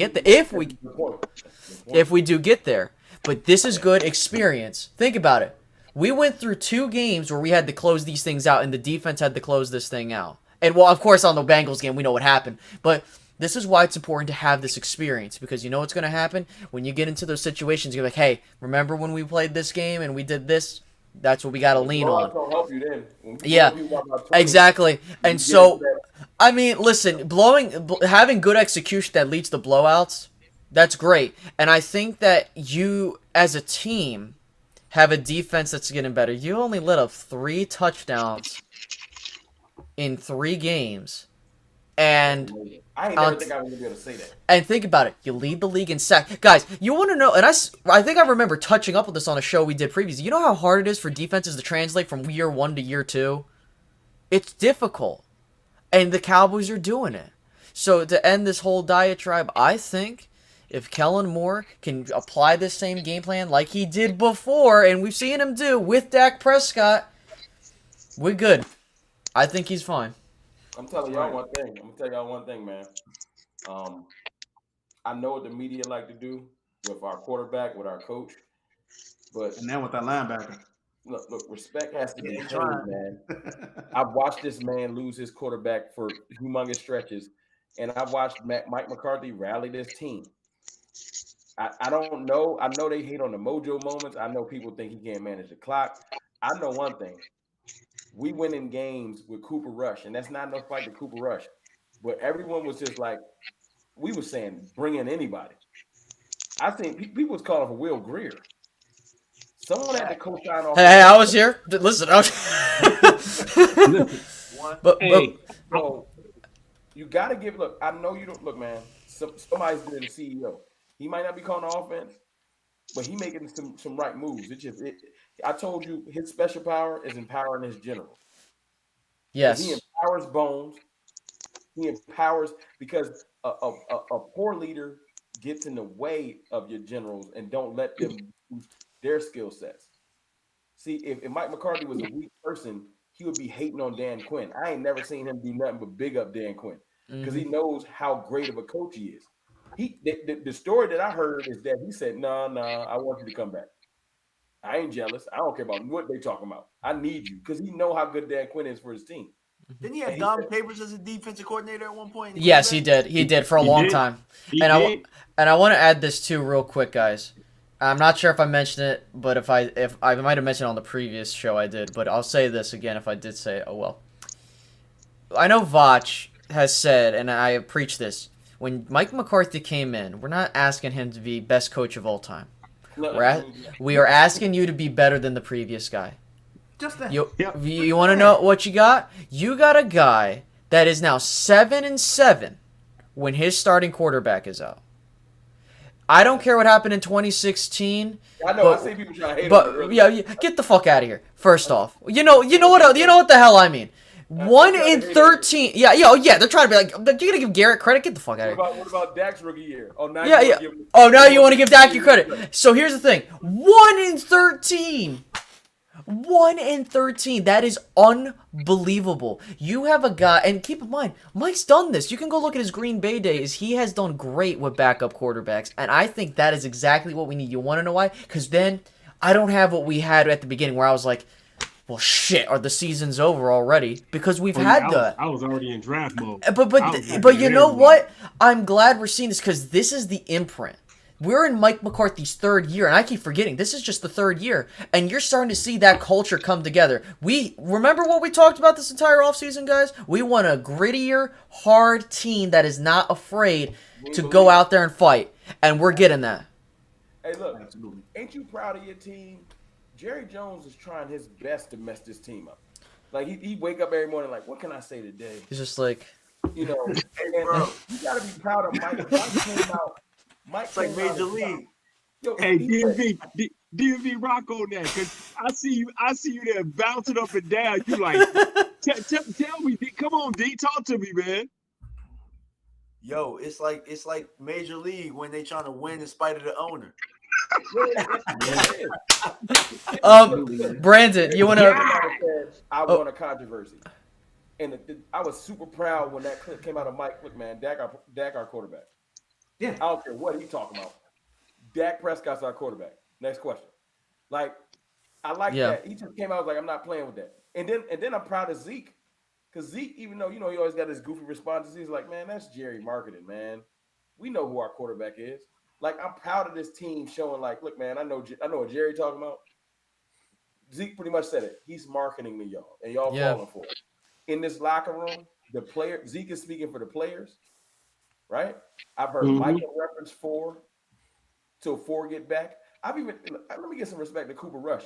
do get there, but this is good experience. Think about it. We went through 2 games where we had to close these things out, and the defense had to close this thing out. And well, of course, on the Bengals game, we know what happened, but this is why it's important to have this experience, because you know what's going to happen when you get into those situations. You're like, hey, remember when we played this game and we did this? That's what we got to lean on. Help you then. Yeah, exactly. And so, I mean, listen, having good execution that leads to blowouts, that's great. And I think that you, as a team, have a defense that's getting better. You only let up 3 touchdowns in 3 games. And I ain't never think I was going to be able to say that. And think about it. You lead the league in sacks. Guys, you want to know, and I think I remember touching up with this on a show we did previously. You know how hard it is for defenses to translate from year 1 to year 2? It's difficult. And the Cowboys are doing it. So to end this whole diatribe, I think if Kellen Moore can apply this same game plan like he did before, and we've seen him do with Dak Prescott, we're good. I think he's fine. I'm telling y'all one thing. I'm gonna tell y'all one thing, man. I know what the media like to do with our quarterback, with our coach, but and then with that linebacker. look, respect has to be Yeah, paid, trying. man. I've watched this man lose his quarterback for humongous stretches, and I've watched Mike McCarthy rally this team. I don't know. I know they hate on the mojo moments. I know people think he can't manage the clock. I know one thing. We win in games with Cooper Rush, and that's not no fight to Cooper Rush. But everyone was just like, we were saying, bring in anybody. I think people was calling for Will Greer. Someone had to co-sign off. Hey, I was here. Listen, Listen, but hey, So you got to give. Look, I know you don't. Look, man. Somebody's been the CEO. He might not be calling the offense, but he making some right moves. I told you his special power is empowering his generals. Because he yes, empowers Bones. He empowers because a poor leader gets in the way of your generals and don't let them use their skill sets. See, if Mike McCarthy was a weak person, he would be hating on Dan Quinn. I ain't never seen him do nothing but big up Dan Quinn because he knows how great of a coach he is. The story that I heard is that he said, "Nah, I want you to come back. I ain't jealous. I don't care about what they talking about. I need you," because he know how good Dan Quinn is for his team. Didn't he have Dom Capers as a defensive coordinator at one point? yes, he did. He did for a He long did. time. he And did. I want to add this too, real quick, guys. I'm not sure if I mentioned it, but if I might have mentioned it on the previous show, I did. But I'll say this again if I did say it. Oh well. I know Vach has said, and I have preached this. When Mike McCarthy came in, we're not asking him to be best coach of all time. We are asking you to be better than the previous guy. Just that. You Yep. you want to know what you got? You got a guy that is now 7-7 when his starting quarterback is out. I don't care what happened in 2016. I know. But- I see people trying to hate on it But earlier. yeah, get the fuck out of here. First off, you know what the hell I mean. 1-13. Yeah. They're trying to be like, you're gonna give Garrett credit. Get the fuck out of here. What about Dak's rookie year? Oh, now Yeah, you yeah. wanna give him- Oh, now you want to give Dak your credit. So here's the thing: 1-13. 1-13. That is unbelievable. You have a guy, and keep in mind, Mike's done this. You can go look at his Green Bay days. He has done great with backup quarterbacks, and I think that is exactly what we need. You want to know why? Because then I don't have what we had at the beginning, where I was like, "Well, shit, are the seasons over already?" Because we've had that. I was already in draft mode. But you know what? I'm glad we're seeing this because this is the imprint. We're in Mike McCarthy's third year, and I keep forgetting this is just the third year, and you're starting to see that culture come together. We remember what we talked about this entire offseason, guys? We want a grittier, hard team that is not afraid to go out there and fight, and we're getting that. Hey, look, Absolutely. ain't you proud of your team? Jerry Jones is trying his best to mess this team up. Like he wake up every morning like, what can I say today? He's just like, You know, and bro. you gotta be proud of Mike. Mike came out. It's like Major League. Yo, Hey, he said- DMV rock on that, cause I see you there bouncing up and down. You like, tell me, D, come on, D, talk to me, man. Yo, it's like Major League when they trying to win in spite of the owner. Brandon, you want to? I won a controversy, and I was super proud when that clip came out of Mike. Look, man, Dak our quarterback. Yeah. I don't care what he talking about. Dak Prescott's our quarterback. Next question. Like, I like that. He just came out was like, I'm not playing with that. And then I'm proud of Zeke. Because Zeke, even though, he always got his goofy responses, he's like, man, that's Jerry marketing, man. We know who our quarterback is. Like, I'm proud of this team showing like, look, man, I know what Jerry talking about. Zeke pretty much said it. He's marketing me, y'all. And y'all falling for it. In this locker room, Zeke is speaking for the players. Right? I've heard Michael reference 4 till 4 get back. Let me get some respect to Cooper Rush.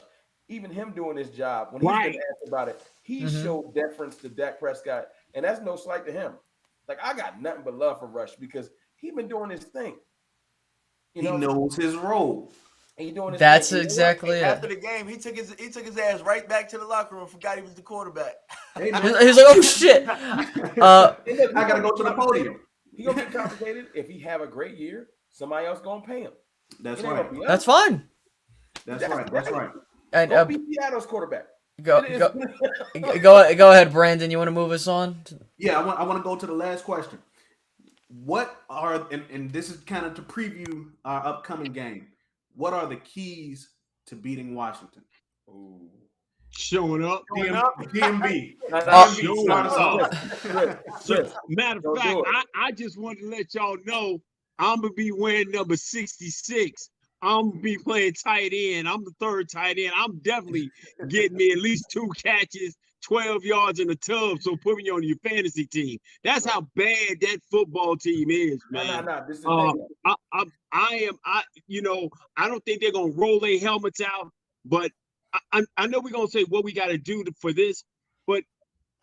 Even him doing his job, when he's been asked about it, he showed deference to Dak Prescott, and that's no slight to him. Like, I got nothing but love for Rush because he's been doing his thing. He knows his role. He doing his That's thing. exactly it. After the game, he took his ass right back to the locker room. Forgot he was the quarterback. Hey, man. He's like, oh shit. I gotta go to the podium. He gonna get compensated if he have a great year. Somebody else gonna pay him. That's It ain't right. gonna be us. That's fine. That's right. And Don't be Seattle's quarterback. go ahead, Brandon. You want to move us on? Yeah, I want to go to the last question. What are and this is kind of to preview our upcoming game. What are the keys to beating Washington? Ooh. showing up. Going up. DMB. Nah, DMB, Showing start us up. off. Chris, Matter of don't fact, do it. I just wanted to let y'all know I'm gonna be wearing number 66. I'm gonna be playing tight end. I'm the third tight end. I'm definitely getting me at least 2 catches, 12 yards in the tub. So put me on your fantasy team. That's how bad that football team is, man. Nah. This is the thing. I don't think they're gonna roll their helmets out, but I know we're gonna say what we got to do for this, but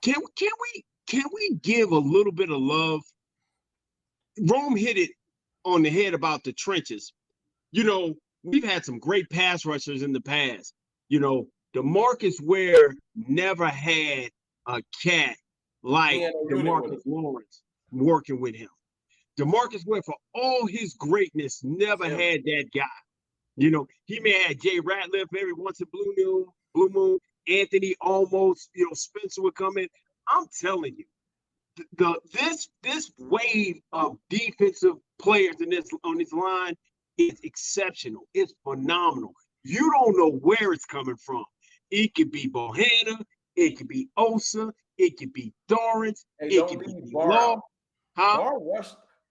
can we give a little bit of love? Rome hit it on the head about the trenches. We've had some great pass rushers in the past. DeMarcus Ware never had a cat like DeMarcus Lawrence working with him. DeMarcus Ware, for all his greatness, never had that guy. He may have Jay Ratliff every once in Blue Moon, Anthony almost, Spencer would come in. I'm telling you, this wave of defensive players on this line is exceptional. It's phenomenal. You don't know where it's coming from. It could be Bohanna, it could be Osa, it could be Dorrance, it could be Law. Huh?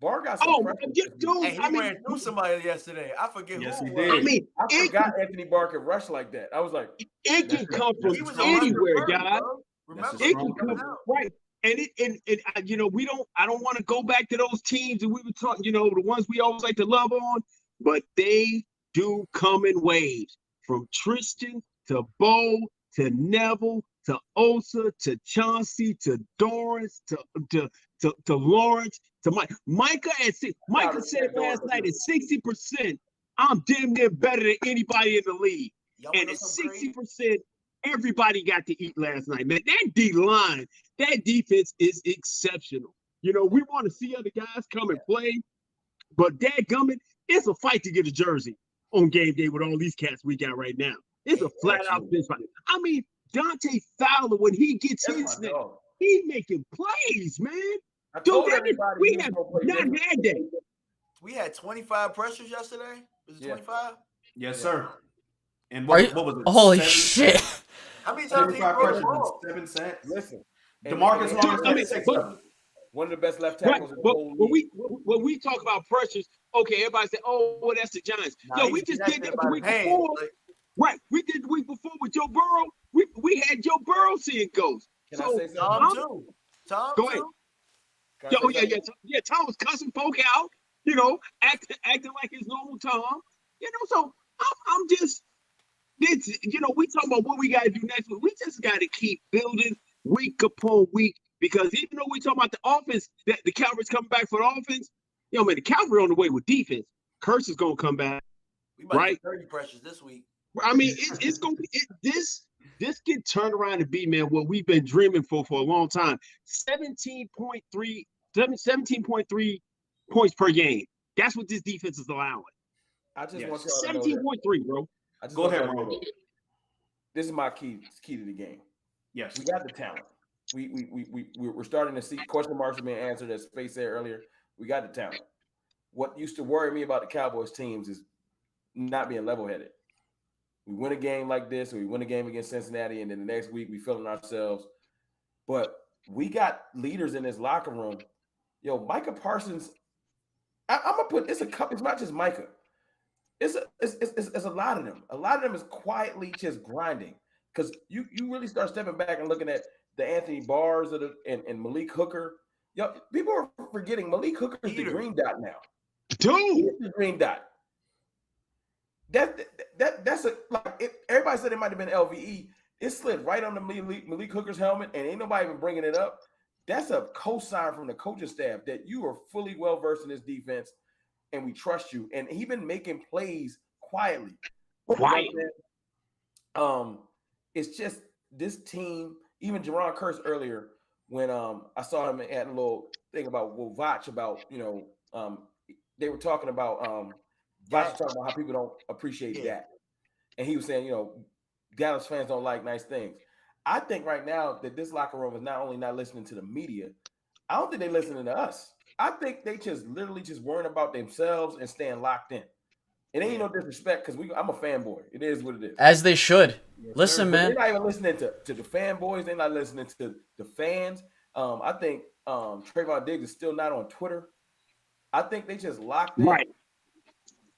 Bar got some pressure. Dude, Hey, he ran through somebody yesterday. I forget Yes, who. he did. I forgot Anthony Barr could rush like that. I was like, it can come from He was anywhere, guys. Remember, It can come right. And I don't want to go back to those teams that we were talking, the ones we always like to love on, but they do come in waves, from Tristan to Bo to Neville to Osa to Chauncey to Dorrance to Lawrence to Mike. Micah said last night at 60%, I'm damn near better than anybody in the league. And at 60%, everybody got to eat last night, man. That D-line, that defense is exceptional. We want to see other guys come and play, but dadgummit, it's a fight to get a jersey on game day with all these cats we got right now. It's a flat-out fist fight. I mean, Dante Fowler, when he gets his snap, he's making plays, man. Dude, we have not had that. We had 25 pressures yesterday. Was it 25? Yes, sir. And what was it? Holy shit. How many times did he throw the ball? 7 sacks. Listen, DeMarcus Lawrence, 6 one of the best left tackles in the whole league. When we talk about pressures, okay, everybody say, "Oh, well, that's the Giants." We just did that the week before. Right, we did the week before with Joe Burrow. We had Joe Burrow seeing ghosts. Can I say something? Tom, go ahead. Yeah. Tom was cussing folk out. Acting like his normal Tom. So I'm just. We talking about what we got to do next week. We just got to keep building week upon week, because even though we talking about the offense, that the Cowboys coming back for the offense, the Cowboys on the way with defense. Curse is gonna come back. We might get 30 pressures this week. I mean, it's gonna be this can turn around and be, man, what we've been dreaming for a long time. 17.3 points per game. That's what this defense is allowing. I just want y'all to know 17.3, bro. Go ahead, bro. This is my key to the game. Yes, we got the talent. We're starting to see question marks being answered, as Space said earlier. We got the talent. What used to worry me about the Cowboys teams is not being level-headed. We win a game like this, or we win a game against Cincinnati, and then the next week we feeling ourselves. But we got leaders in this locker room. Micah Parsons. I'm gonna put it's not just Micah. It's a lot of them. A lot of them is quietly just grinding, because you really start stepping back and looking at the Anthony Barrs and Malik Hooker. People are forgetting Malik Hooker is the green dot now. Dude, the green dot. That's everybody said it might have been LVE. It slid right on the Malik Hooker's helmet, and ain't nobody even bringing it up. That's a cosign from the coaching staff that you are fully well versed in this defense, and we trust you. And he been making plays quietly. It's just this team. Even Jerron Curse earlier, when I saw him at a little thing about Vach about they were talking about Vach was talking about how people don't appreciate that, and he was saying Dallas fans don't like nice things. I think right now that this locker room is not only not listening to the media, I don't think they're listening to us. I think they just literally just worrying about themselves and staying locked in. It ain't no disrespect because I'm a fanboy. It is what it is. As they should. Listen, But man. they're not even listening to the fanboys. They're not listening to the fans. I think Trayvon Diggs is still not on Twitter. I think they just locked in. Right.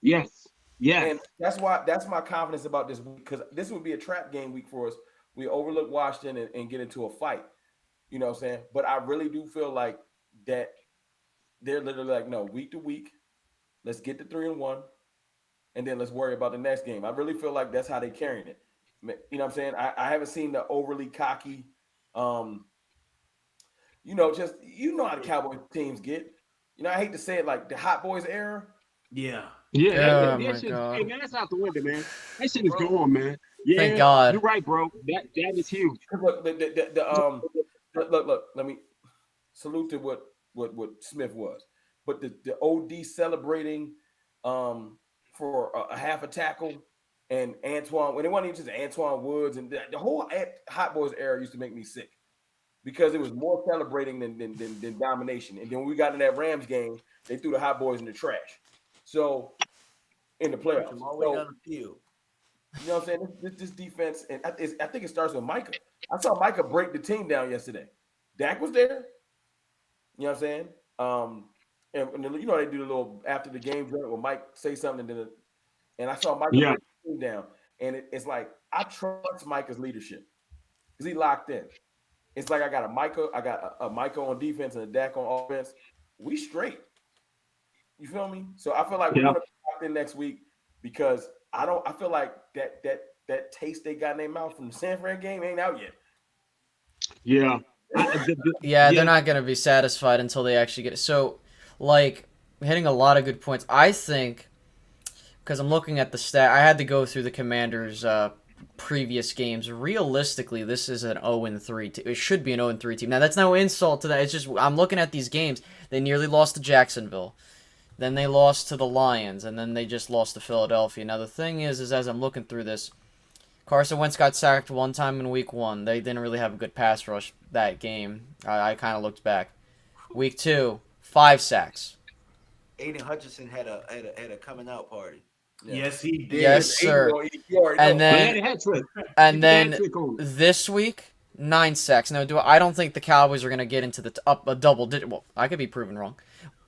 Yes. Yes. And that's my confidence about this week, because this would be a trap game week for us. We overlook Washington and get into a fight. You know what I'm saying? But I really do feel like that they're literally like, no, week to week, let's get to 3-1, and then let's worry about the next game. I really feel like that's how they're carrying it. You know what I'm saying? I haven't seen the overly cocky, just how the Cowboy teams get. I hate to say it, like the Hot Boys era. Yeah. Yeah, Oh, my that shit, God. hey man, that's out the window, man. That shit is gone, man. Yeah, Thank God. You're right, bro. That is huge. Look, look. Let me salute to what Smith was, but the OD celebrating for a half a tackle, and Antoine, when it wasn't even just Antoine Woods, and the whole Hot Boys era used to make me sick, because it was more celebrating than domination. And then when we got in that Rams game, they threw the Hot Boys in the trash. So in the playoffs, All the way down the field. you know what I'm saying? This defense, and I think it starts with Micah. I saw Micah break the team down yesterday. Dak was there. You know what I'm saying? And they do the little after the game where Mike say something, and I saw Micah break the team down, and it's like I trust Micah's leadership because he locked in. It's like I got a Micah on defense and a Dak on offense. We straight. You feel me? So I feel like we're gonna be locked in next week, because I feel like that taste they got in their mouth from the San Fran game ain't out yet. Yeah. They're not going to be satisfied until they actually get it. So, hitting a lot of good points. I think, because I'm looking at the stat, I had to go through the Commanders' previous games. Realistically, this is an 0-3 team. It should be an 0-3 team. Now, that's no insult to that. It's just, I'm looking at these games. They nearly lost to Jacksonville. Then they lost to the Lions, and then they just lost to Philadelphia. Now, the thing is as I'm looking through this, Carson Wentz got sacked one time in Week 1. They didn't really have a good pass rush that game. I kind of looked back. Week 2, 5 sacks. Aiden Hutchinson had a coming out party. Yeah. Yes, he did. Yes, sir. And then this week, 9 sacks. Now, I don't think the Cowboys are going to get into a double digit. Well, I could be proven wrong.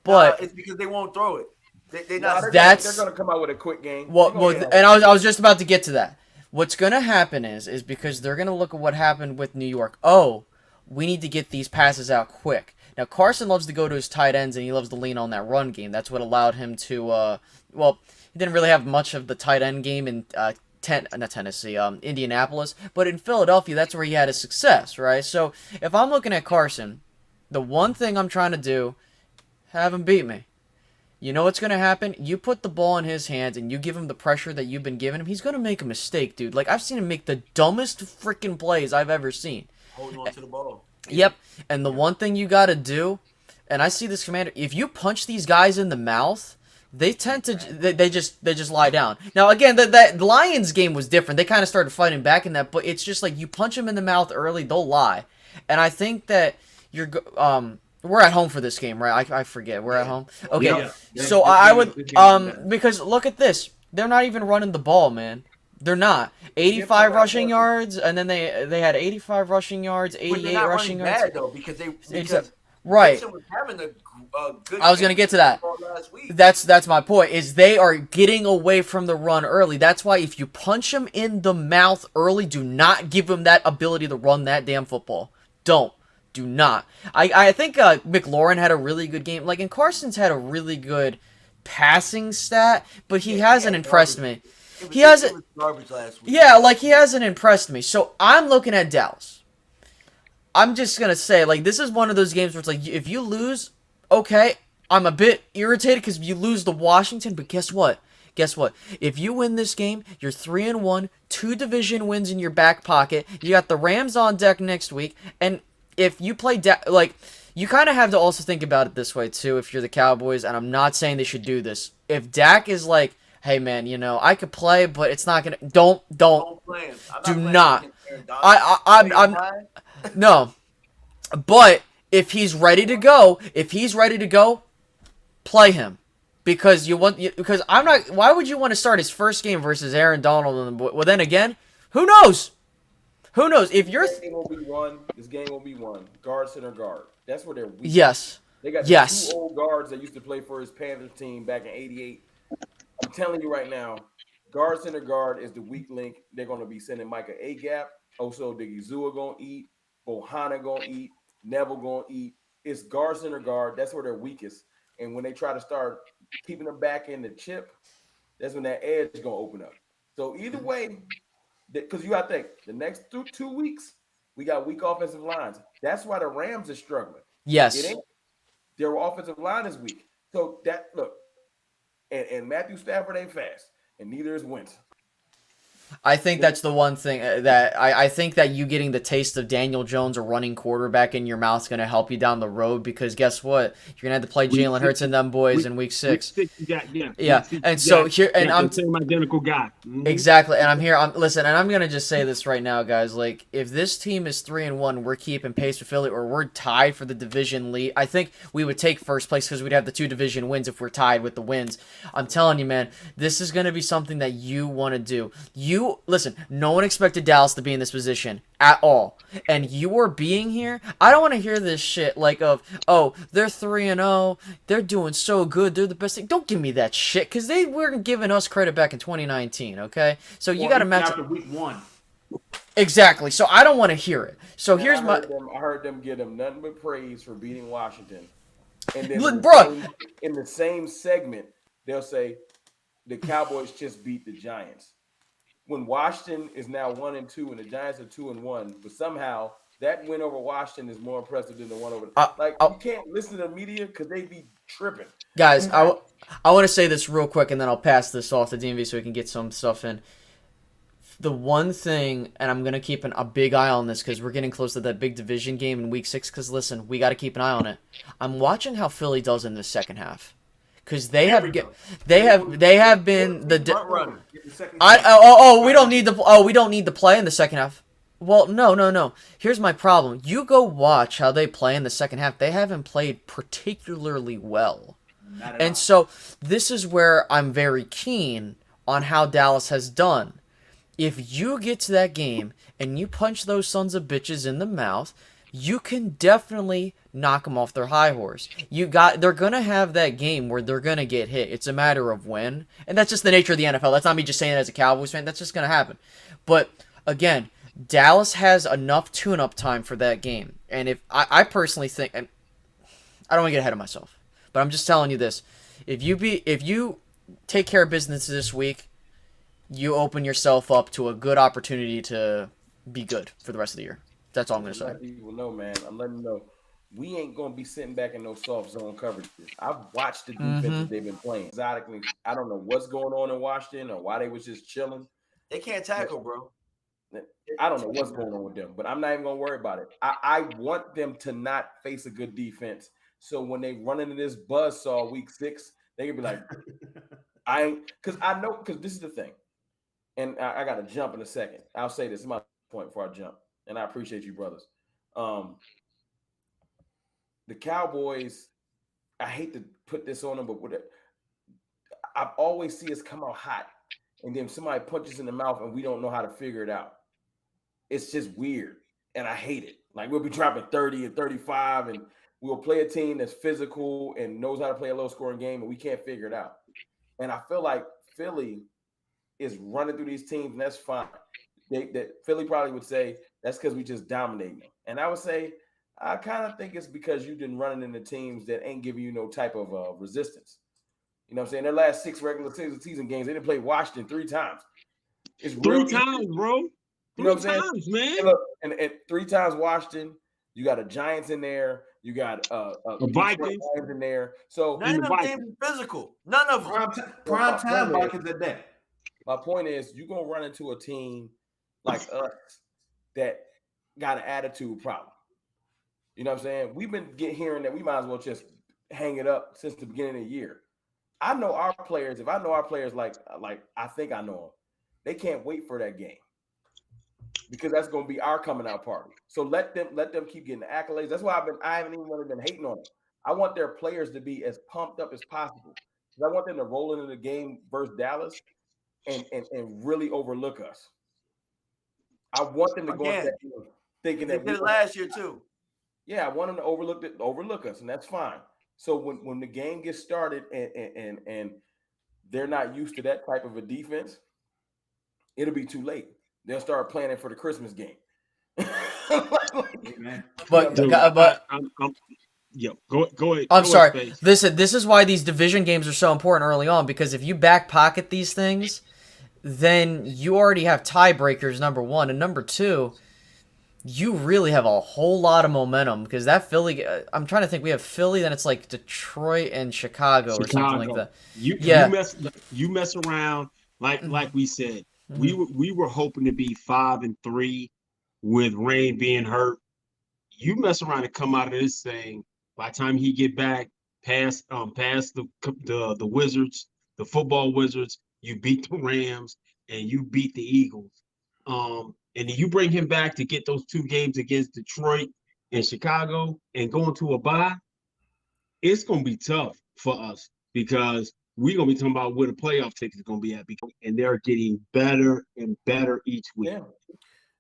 But it's because they won't throw it. They're going to come out with a quick game. And I was just about to get to that. What's going to happen is because they're going to look at what happened with New York. Oh, we need to get these passes out quick. Now, Carson loves to go to his tight ends, and he loves to lean on that run game. That's what allowed him to, he didn't really have much of the tight end game in Indianapolis. But in Philadelphia, that's where he had his success, right? So if I'm looking at Carson, the one thing I'm trying to do, have him beat me. You know what's going to happen? You put the ball in his hands and you give him the pressure that you've been giving him. He's going to make a mistake, dude. I've seen him make the dumbest freaking plays I've ever seen. Holding on to the ball. Yep. And the one thing you got to do, and I see this commander, if you punch these guys in the mouth, they tend to, they just lie down. Now, again, that Lions game was different. They kind of started fighting back in that, but it's just like you punch them in the mouth early, they'll lie. And I think that we're at home for this game, right? I forget. We're at home. Okay. Yeah. So I would because look at this. They're not even running the ball, man. They're not. 85 rushing yards, and then they had 85 rushing yards, 88 rushing yards. Bad, though, because right. Was having a good I was gonna get to that. Last week. That's my point. Is they are getting away from the run early. That's why if you punch them in the mouth early, do not give them that ability to run that damn football. Don't. Do not. I think McLaurin had a really good game. And Carson's had a really good passing stat, but he hasn't impressed me. He hasn't. Garbage last week. Yeah, he hasn't impressed me. So I'm looking at Dallas. I'm just gonna say, this is one of those games where it's if you lose, okay, I'm a bit irritated because you lose to Washington. But guess what? If you win this game, you're 3-1, 2 division wins in your back pocket. You got the Rams on deck next week, and if you play you kind of have to also think about it this way too. If you're the Cowboys, and I'm not saying they should do this. If Dak is hey man, I could play, but it's not gonna. Don't play him. Do not. I'm no. But if he's ready to go, play him. because because I'm not. Why would you want to start his first game versus Aaron Donald? Well, then again, who knows? Who knows if you're? This game will be won. This game will be won. Guard, center, guard. That's where they're weak. Yes. They got the two Yes. old guards that used to play for his Panthers team back in '88. I'm telling you right now, guard, center, guard is the weak link. They're going to be sending Micah A gap. Also, Digizua going to eat. Bohanna going to eat. Neville going to eat. It's guard, center, guard. That's where they're weakest. And when they try to start keeping them back in the chip, that's when that edge is going to open up. So either way, because you got to think, the next 2 weeks, we got weak offensive lines. That's why the Rams are struggling. Yes. It ain't their offensive line is weak. So that look, and Matthew Stafford ain't fast, and neither is Wentz. I think that's the one thing that I think that you getting the taste of Daniel Jones, a running quarterback, in your mouth is going to help you down the road because guess what? You're going to have to play Jalen Hurts and them boys in week 6. Week 6 you got, Yeah, and so here, and I'm the same identical guy. Mm-hmm. Exactly, and I'm here. Listen, and I'm gonna just say this right now, guys. Like, if this team is 3-1, we're keeping pace with Philly, or we're tied for the division lead. I think we would take first place because we'd have the 2 division wins if we're tied with the wins. I'm telling you, man, this is gonna be something that you want to do. You listen. No one expected Dallas to be in this position at all, and you are being here. I don't want to hear this shit like oh, they're 3-0, they're doing so good, they're the best thing. Don't give me that shit because they weren't giving us credit back in 2019. Okay, so you got to match after week 1. Exactly. So I don't want to hear it. So here's I heard them give them nothing but praise for beating Washington, and then Look, bro, in the same segment they'll say the Cowboys just beat the Giants. When Washington is now 1-2 and the Giants are 2-1, but somehow that win over Washington is more impressive than the one over. You can't listen to the media because they be tripping. Guys, I want to say this real quick, and then I'll pass this off to DMV so we can get some stuff in. The one thing, and I'm gonna keep a big eye on this because we're getting close to that big division game in week 6. Because listen, we got to keep an eye on it. I'm watching how Philly does in the second half. Because they have been the we don't need to play in the second half. Well, no. Here's my problem. You go watch how they play in the second half. They haven't played particularly well, and so this is where I'm very keen on how Dallas has done. If you get to that game and you punch those sons of bitches in the mouth, you can definitely knock them off their high horse. They're gonna have that game where they're gonna get hit. It's a matter of when, and that's just the nature of the NFL. That's not me just saying it as a Cowboys fan. That's just gonna happen. But again, Dallas has enough tune-up time for that game, and if I personally think, and I don't want to get ahead of myself, but I'm just telling you this: if you take care of business this week, you open yourself up to a good opportunity to be good for the rest of the year. That's all I'm going to say. People know, man. I'm letting you know. We ain't going to be sitting back in those soft zone coverages. I've watched the defenses they've been playing. Exotically, I don't know what's going on in Washington or why they was just chilling. They can't tackle, bro. I don't know what's going on with them, but I'm not even going to worry about it. I want them to not face a good defense. So when they run into this buzzsaw week 6, they can be like, because this is the thing. And I got to jump in a second. I'll say this is my point before I jump. And I appreciate you, brothers. The Cowboys, I hate to put this on them, but I've always see us come out hot, and then somebody punches in the mouth, and we don't know how to figure it out. It's just weird, and I hate it. Like, we'll be dropping 30 and 35, and we'll play a team that's physical and knows how to play a low-scoring game, and we can't figure it out. And I feel like Philly is running through these teams, and that's fine. Philly probably would say that's because we just dominating them. And I would say I kind of think it's because you've been running into teams that ain't giving you no type of resistance. You know what I'm saying? Their last 6 regular season games, they didn't play Washington 3 times. It's 3 times, bro. You know what I'm saying? Man. And look, and 3 times Washington. You got a Giants in there. You got a Vikings in there. So none of them games are physical. None of them. Prime time Vikings at that. My point is, you're gonna run into a team like us that got an attitude problem. You know what I'm saying? We've been hearing that we might as well just hang it up since the beginning of the year. I know our players. If I know our players like I think I know them, they can't wait for that game because that's going to be our coming out party. So let them keep getting the accolades. That's why I haven't even really been hating on them. I want their players to be as pumped up as possible. I want them to roll into the game versus Dallas and really overlook us. I want them to go into Again, that game thinking they that did it last year too. yeah, I want them to overlook us, and that's fine. So when the game gets started and they're not used to that type of a defense, it'll be too late. They'll start planning for the Christmas game. Man. But Dude, but yeah, go ahead. I'm Go sorry. ahead, Space. This is why these division games are so important early on, because if you back pocket these things, then you already have tiebreakers, number one, and number two, you really have a whole lot of momentum because that Philly. I'm trying to think. We have Philly, then it's like Detroit and Chicago or something like that. Yeah. You mess around like we said. Mhm. We were hoping to be 5-3 with Rain being hurt. You mess around and come out of this thing. By the time he get back past the Wizards, the football Wizards, you beat the Rams and you beat the Eagles. And then you bring him back to get those 2 games against Detroit and Chicago and go into a bye. It's gonna be tough for us because we're gonna be talking about where the playoff tickets are gonna be at, and they're getting better and better each week. Yeah,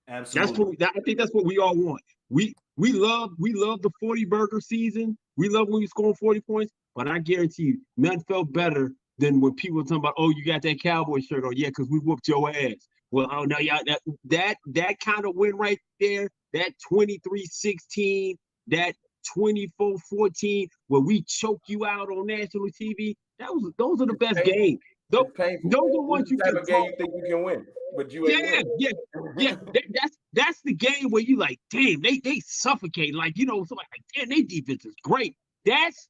Absolutely. I think that's what we all want. We love the 40 burger season. We love when we score 40 points, but I guarantee you, nothing felt better than when people were talking about, oh, you got that Cowboy shirt on. Yeah, because we whooped your ass. Well, oh no, yeah, that kind of win right there, that 23-16, that 24-14, where we choke you out on national TV. Those are the best painful. games. Those it's painful. are the ones It's you the type can of game talk. you think you can win, but you ain't Yeah. That's the game where you like, damn, they suffocate. Like, somebody like, damn, their defense is great. That's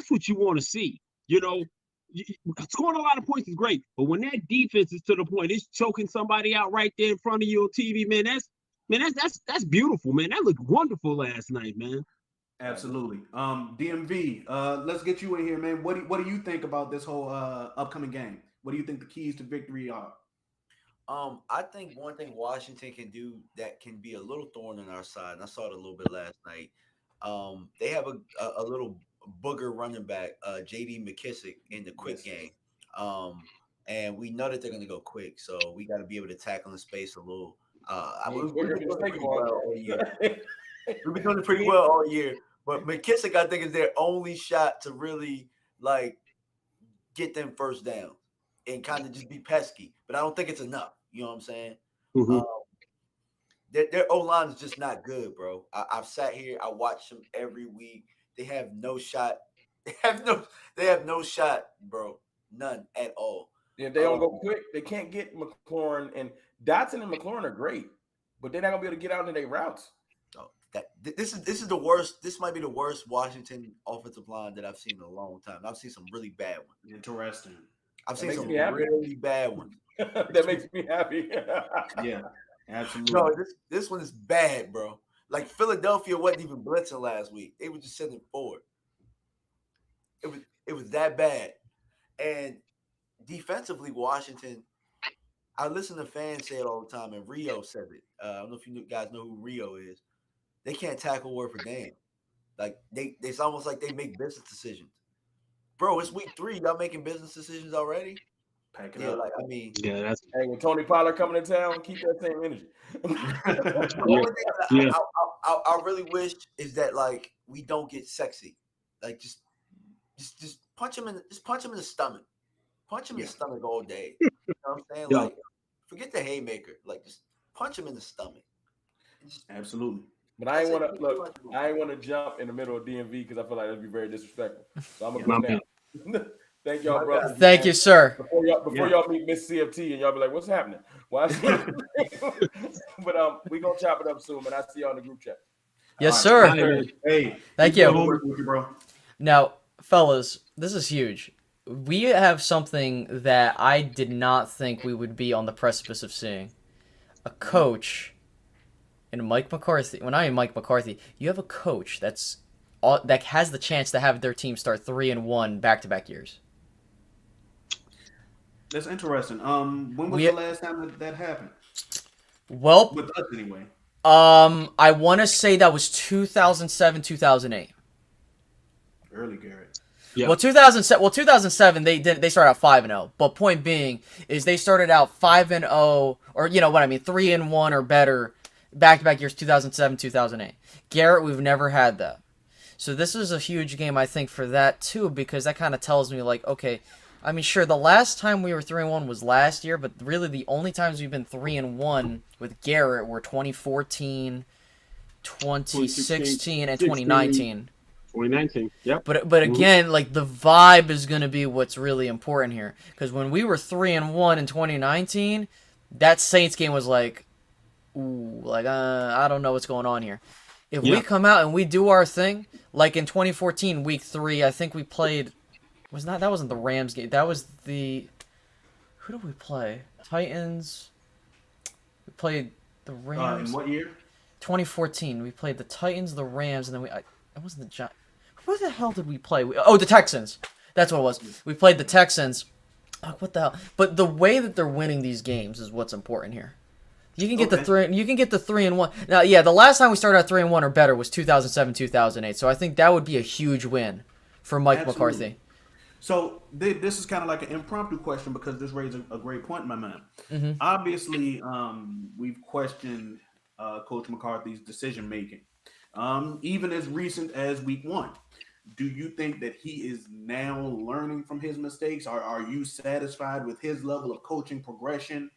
what you want to see. Scoring a lot of points is great, but when that defense is to the point it's choking somebody out right there in front of you on TV, man, that's beautiful, man. That looked wonderful last night, man. Absolutely. DMV, let's get you in here, man. What do you think about this whole upcoming game? What do you think the keys to victory are? I think one thing Washington can do that can be a little thorn in our side, and I saw it a little bit last night. They have a little booger running back, JD McKissick, in the quick game. And we know that they're going to go quick, so we got to be able to tackle in space a little. We've been doing pretty well all year. We've been doing it pretty well all year, but McKissick, I think, is their only shot to really like get them first down and kind of just be pesky. But I don't think it's enough. You know what I'm saying? Mm-hmm. Their O-line is just not good, bro. I've sat here, I watch them every week. They have no shot. They have no shot, bro. None at all. If they don't go quick, they can't get McLaurin, and Dotson and McLaurin are great, but they're not gonna be able to get out into their routes. This is the worst. This might be the worst Washington offensive line that I've seen in a long time. I've seen some really bad ones. Interesting. I've seen some really bad ones. That makes me happy. Yeah, absolutely. No, this one is bad, bro. Like Philadelphia wasn't even blitzing last week. They were just sending forward. It was that bad. And defensively, Washington, I listen to fans say it all the time, and Rio said it. I don't know if you guys know who Rio is. They can't tackle word for damn. Like it's almost like they make business decisions. Bro, it's week 3. Y'all making business decisions already? Pack it up. Like I mean, Yeah, hey, when Tony Pollard coming to town, keep that same energy. the only thing I really wish is that like we don't get sexy. Like just punch him in the stomach. Punch him in the stomach all day. You know what I'm saying? Like forget the haymaker. Like just punch him in the stomach. Absolutely. But I ain't want to jump in the middle of DMV because I feel like that'd be very disrespectful. So I'm gonna go now. Thank y'all, brother. Thank you, sir. Before y'all meet Miss CFT and y'all be like, what's happening? Why? But we gonna chop it up soon, man. I see y'all in the group chat. Yes, sir. Hey, thank you. With you, bro. Now, fellas, this is huge. We have something that I did not think we would be on the precipice of seeing. A coach and Mike McCarthy. When I am Mike McCarthy, you have a coach that has the chance to have their team start 3-1 back-to-back years. That's interesting. When was the last time that happened? Well, with us anyway. I want to say that was 2007, 2008. Early, Garrett. Yeah. Well, 2007 they started out 5-0. But point being is they started out 5-0, or you know what I mean, 3-1 or better back-to-back years, 2007, 2008. Garrett, we've never had that. So this is a huge game, I think, for that too, because that kind of tells me, like, okay, I mean, sure, the last time we were 3-1 was last year, but really the only times we've been 3-1 with Garrett were 2014, 2016, and 2019. 2019. Yep. But again, like, the vibe is going to be what's really important here, because when we were 3-1 in 2019, that Saints game was like, ooh, like, I don't know what's going on here. If we come out and we do our thing, like in 2014, week 3, I think we played. That wasn't the Rams game. That was the. Who did we play? Titans. We played the Rams. In what year? 2014. We played the Titans, the Rams, and then it wasn't the Giants. Who the hell did we play? The Texans. That's what it was. We played the Texans. Oh, what the hell? But the way that they're winning these games is what's important here. You can get the 3-1. Now, yeah, the last time we started at 3-1 or better was 2007, 2008. So I think that would be a huge win for Mike McCarthy. So this is kind of like an impromptu question because this raises a great point in my mind. Mm-hmm. Obviously, we've questioned Coach McCarthy's decision making, even as recent as week 1. Do you think that he is now learning from his mistakes? Are you satisfied with his level of coaching progression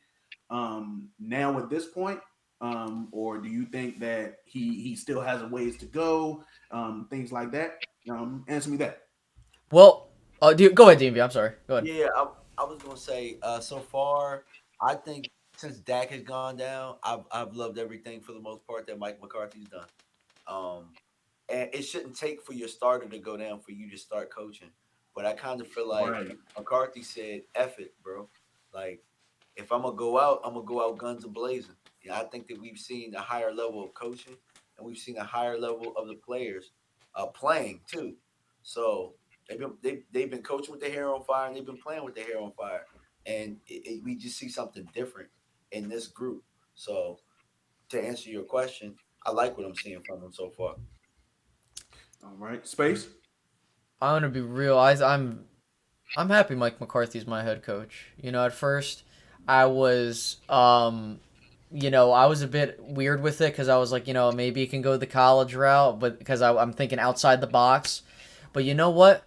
now at this point? Or do you think that he still has a ways to go? Things like that. Answer me that. Well, go ahead, DMV. I'm sorry. Go ahead. Yeah, I was gonna say so far, I think since Dak has gone down, I've loved everything for the most part that Mike McCarthy's done. And it shouldn't take for your starter to go down for you to start coaching. But I kind of feel like McCarthy said, "F it, bro. Like, if I'm gonna go out, I'm gonna go out guns a blazing." I think that we've seen a higher level of coaching, and we've seen a higher level of the players playing too. So they've been coaching with their hair on fire, and they've been playing with their hair on fire, and we just see something different in this group. So to answer your question, I like what I'm seeing from them so far. All right, Space. I'm gonna be real. I'm happy Mike McCarthy's my head coach. You know, at first I was I was a bit weird with it because I was like, maybe he can go the college route, but because I'm thinking outside the box. But you know what?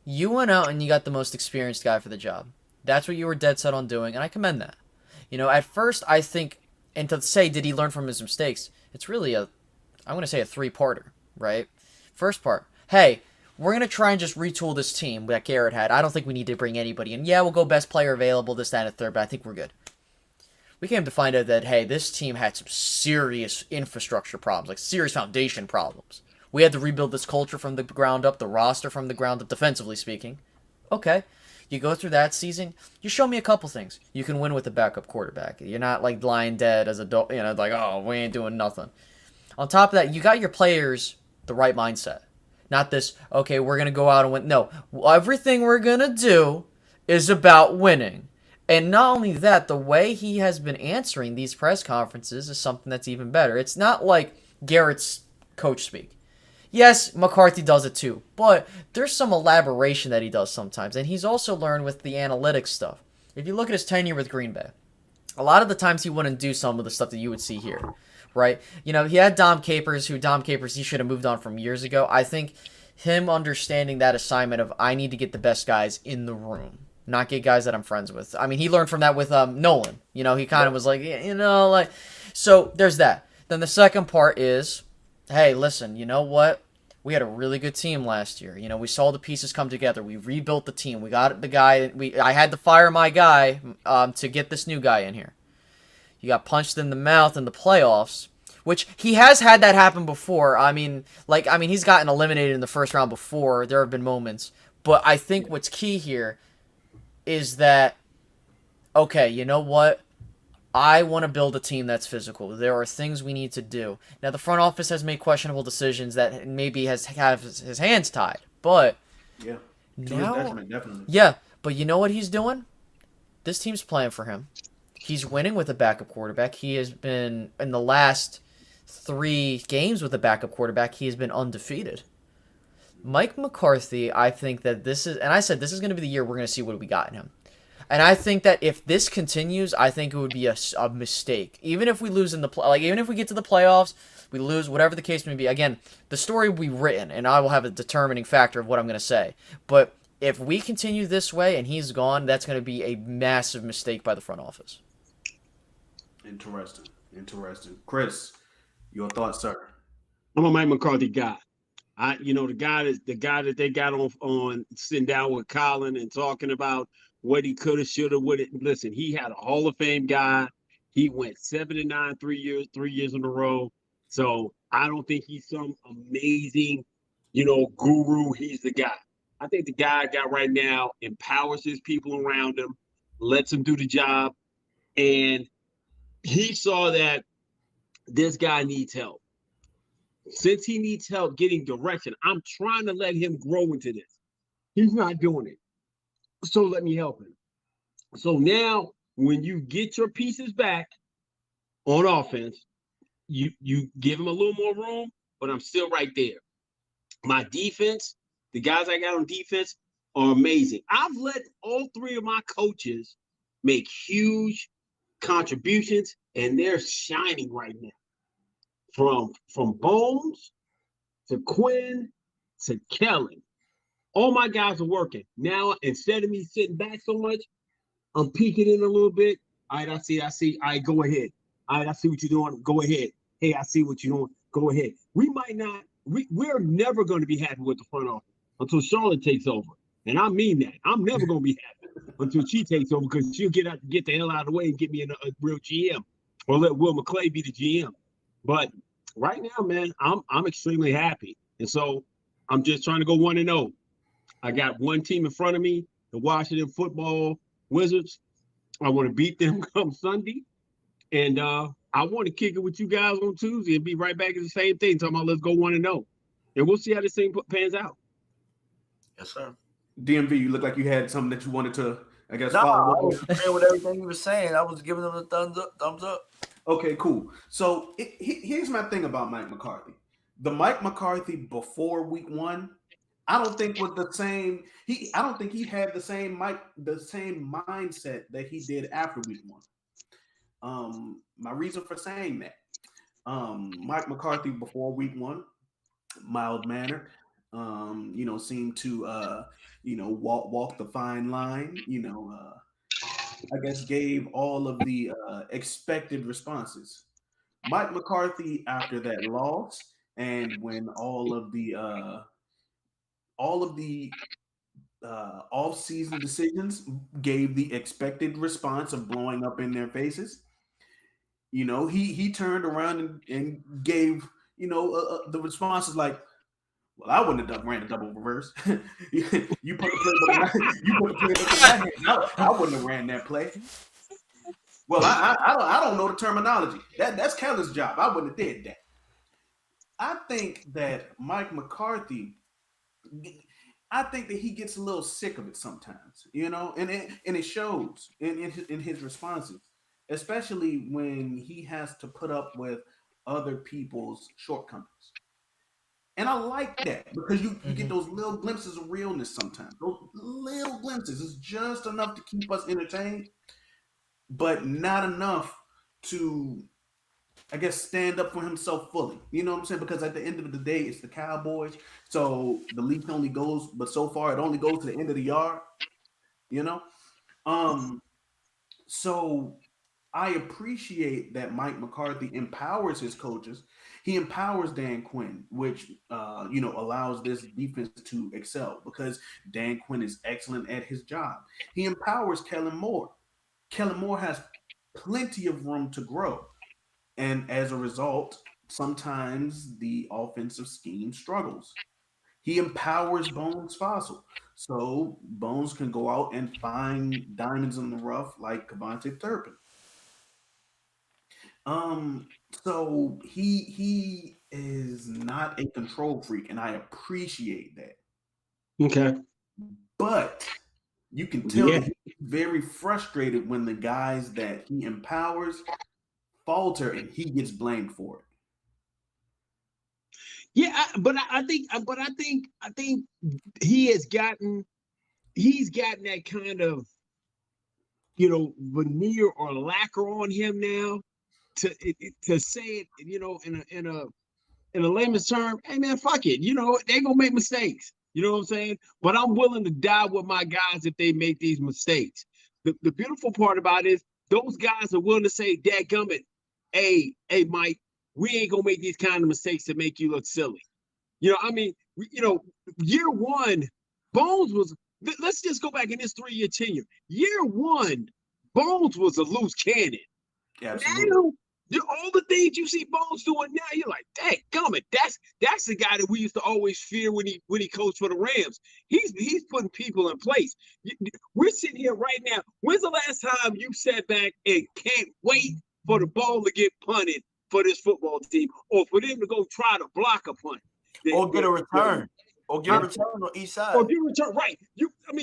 You went out and you got the most experienced guy for the job. That's what you were dead set on doing, and I commend that. At first I think, and to say, did he learn from his mistakes? It's really I'm going to say a 3-parter, right? First part, hey, we're going to try and just retool this team that Garrett had. I don't think we need to bring anybody in. Yeah, we'll go best player available, this, that, and a third, but I think we're good. We came to find out that, hey, this team had some serious infrastructure problems, like serious foundation problems. We had to rebuild this culture from the ground up, the roster from the ground up, defensively speaking. Okay, you go through that season, you show me a couple things. You can win with a backup quarterback. You're not like lying dead as a, like, oh, we ain't doing nothing. On top of that, you got your players the right mindset. Not this, okay, we're going to go out and win. No, everything we're going to do is about winning. And not only that, the way he has been answering these press conferences is something that's even better. It's not like Garrett's coach speak. Yes, McCarthy does it too, but there's some elaboration that he does sometimes. And he's also learned with the analytics stuff. If you look at his tenure with Green Bay, a lot of the times he wouldn't do some of the stuff that you would see here, right? He had Dom Capers, he should have moved on from years ago. I think him understanding that assignment of, I need to get the best guys in the room, not get guys that I'm friends with. I mean, he learned from that with Nolan. He kind of was like, so there's that. Then the second part is, hey, listen, you know what? We had a really good team last year. We saw the pieces come together. We rebuilt the team. We got the guy. I had to fire my guy to get this new guy in here. You got punched in the mouth in the playoffs, which he has had that happen before. He's gotten eliminated in the first round before. There have been moments. But I think what's key here is that, okay, you know what? I want to build a team that's physical. There are things we need to do. Now, the front office has made questionable decisions that maybe have his hands tied. But yeah, now, definitely. Yeah, but you know what he's doing? This team's playing for him. He's winning with a backup quarterback. He has been, in the last 3 games with a backup quarterback, he has been undefeated. Mike McCarthy, I think that this is, and I said this is going to be the year we're going to see what we got in him. And I think that if this continues, I think it would be a mistake. Even if we lose in the even if we get to the playoffs, we lose, whatever the case may be. Again, the story will be written, and I will have a determining factor of what I'm going to say. But if we continue this way and he's gone, that's going to be a massive mistake by the front office. Interesting. Chris, your thoughts, sir? I'm a Mike McCarthy guy. The guy that they got on sitting down with Colin and talking about what he could have, should have, would it. Listen, he had a Hall of Fame guy. He went 7-9 3 years in a row. So I don't think he's some amazing, guru. He's the guy. I think the guy I got right now empowers his people around him, lets him do the job, and he saw that this guy needs help. Since he needs help getting direction, I'm trying to let him grow into this. He's not doing it. So let me help him. So now when you get your pieces back on offense, you give him a little more room, but I'm still right there. My defense, the guys I got on defense are amazing. I've let all three of my coaches make huge contributions, and they're shining right now. From Bones to Quinn to Kellen. All my guys are working. Now, instead of me sitting back so much, I'm peeking in a little bit. All right, I see. All right, go ahead. All right, I see what you're doing. Go ahead. Hey, I see what you're doing. Go ahead. We're never going to be happy with the front office until Charlotte takes over. And I mean that. I'm never going to be happy until she takes over, because she'll get the hell out of the way and get me a real GM, or let Will McClay be the GM. But right now, man, I'm extremely happy. And so I'm just trying to go 1-0. I got one team in front of me, the Washington Football Wizards. I want to beat them come Sunday. And I want to kick it with you guys on Tuesday and be right back at the same thing, talking about let's go 1-0. And we'll see how this thing pans out. Yes, sir. DMV, you look like you had something that you wanted to, I guess, I follow was up. agreeing with everything you were saying. I was giving them a thumbs up. Okay, cool. So here's my thing about Mike McCarthy. The Mike McCarthy before week 1, I don't think was the same. I don't think he had the same mindset that he did after week 1. My reason for saying that, Mike McCarthy before week 1, mild mannered, seemed to walk the fine line, I guess gave all of the expected responses. Mike McCarthy, after that loss, and when all of the off-season decisions gave the expected response of blowing up in their faces, he turned around and gave the responses like, well, I wouldn't have ran a double reverse. You put the playbook in my hand. I wouldn't have ran that play. Well, I don't know the terminology. That's Keller's job. I wouldn't have did that. I think that Mike McCarthy, I think that he gets a little sick of it sometimes, and it shows in his responses, especially when he has to put up with other people's shortcomings. And I like that, because you get those little glimpses of realness sometimes. Those little glimpses is just enough to keep us entertained, but not enough to, I guess, stand up for himself fully. You know what I'm saying? Because at the end of the day, it's the Cowboys. So the leash only goes, but so far it only goes to the end of the yard. So I appreciate that Mike McCarthy empowers his coaches. He empowers Dan Quinn, which allows this defense to excel, because Dan Quinn is excellent at his job. He empowers Kellen Moore. Kellen Moore has plenty of room to grow, and as a result, sometimes the offensive scheme struggles. He empowers Bones Fossil, so Bones can go out and find diamonds in the rough like Cavante Turpin. So he is not a control freak, and I appreciate that. Okay. But you can tell that he's very frustrated when the guys that he empowers falter and he gets blamed for it. Yeah, I think he's gotten that kind of veneer or lacquer on him now to say it in a layman's term. Hey man, fuck it. They're gonna make mistakes. You know what I'm saying? But I'm willing to die with my guys if they make these mistakes. The beautiful part about it is those guys are willing to say, "Dadgummit, hey, Mike, we ain't gonna make these kind of mistakes to make you look silly." I mean, year one, Bones was. Let's just go back in his 3-year tenure. Year one, Bones was a loose cannon. Absolutely. Now, all the things you see Bones doing now, you're like, dang, gummit, that's the guy that we used to always fear when he coached for the Rams. He's putting people in place. We're sitting here right now. When's the last time you sat back and can't wait for the ball to get punted for this football team, or for them to go try to block a punt? Or get a return. Or get a return on each side. Or get a return, right. You on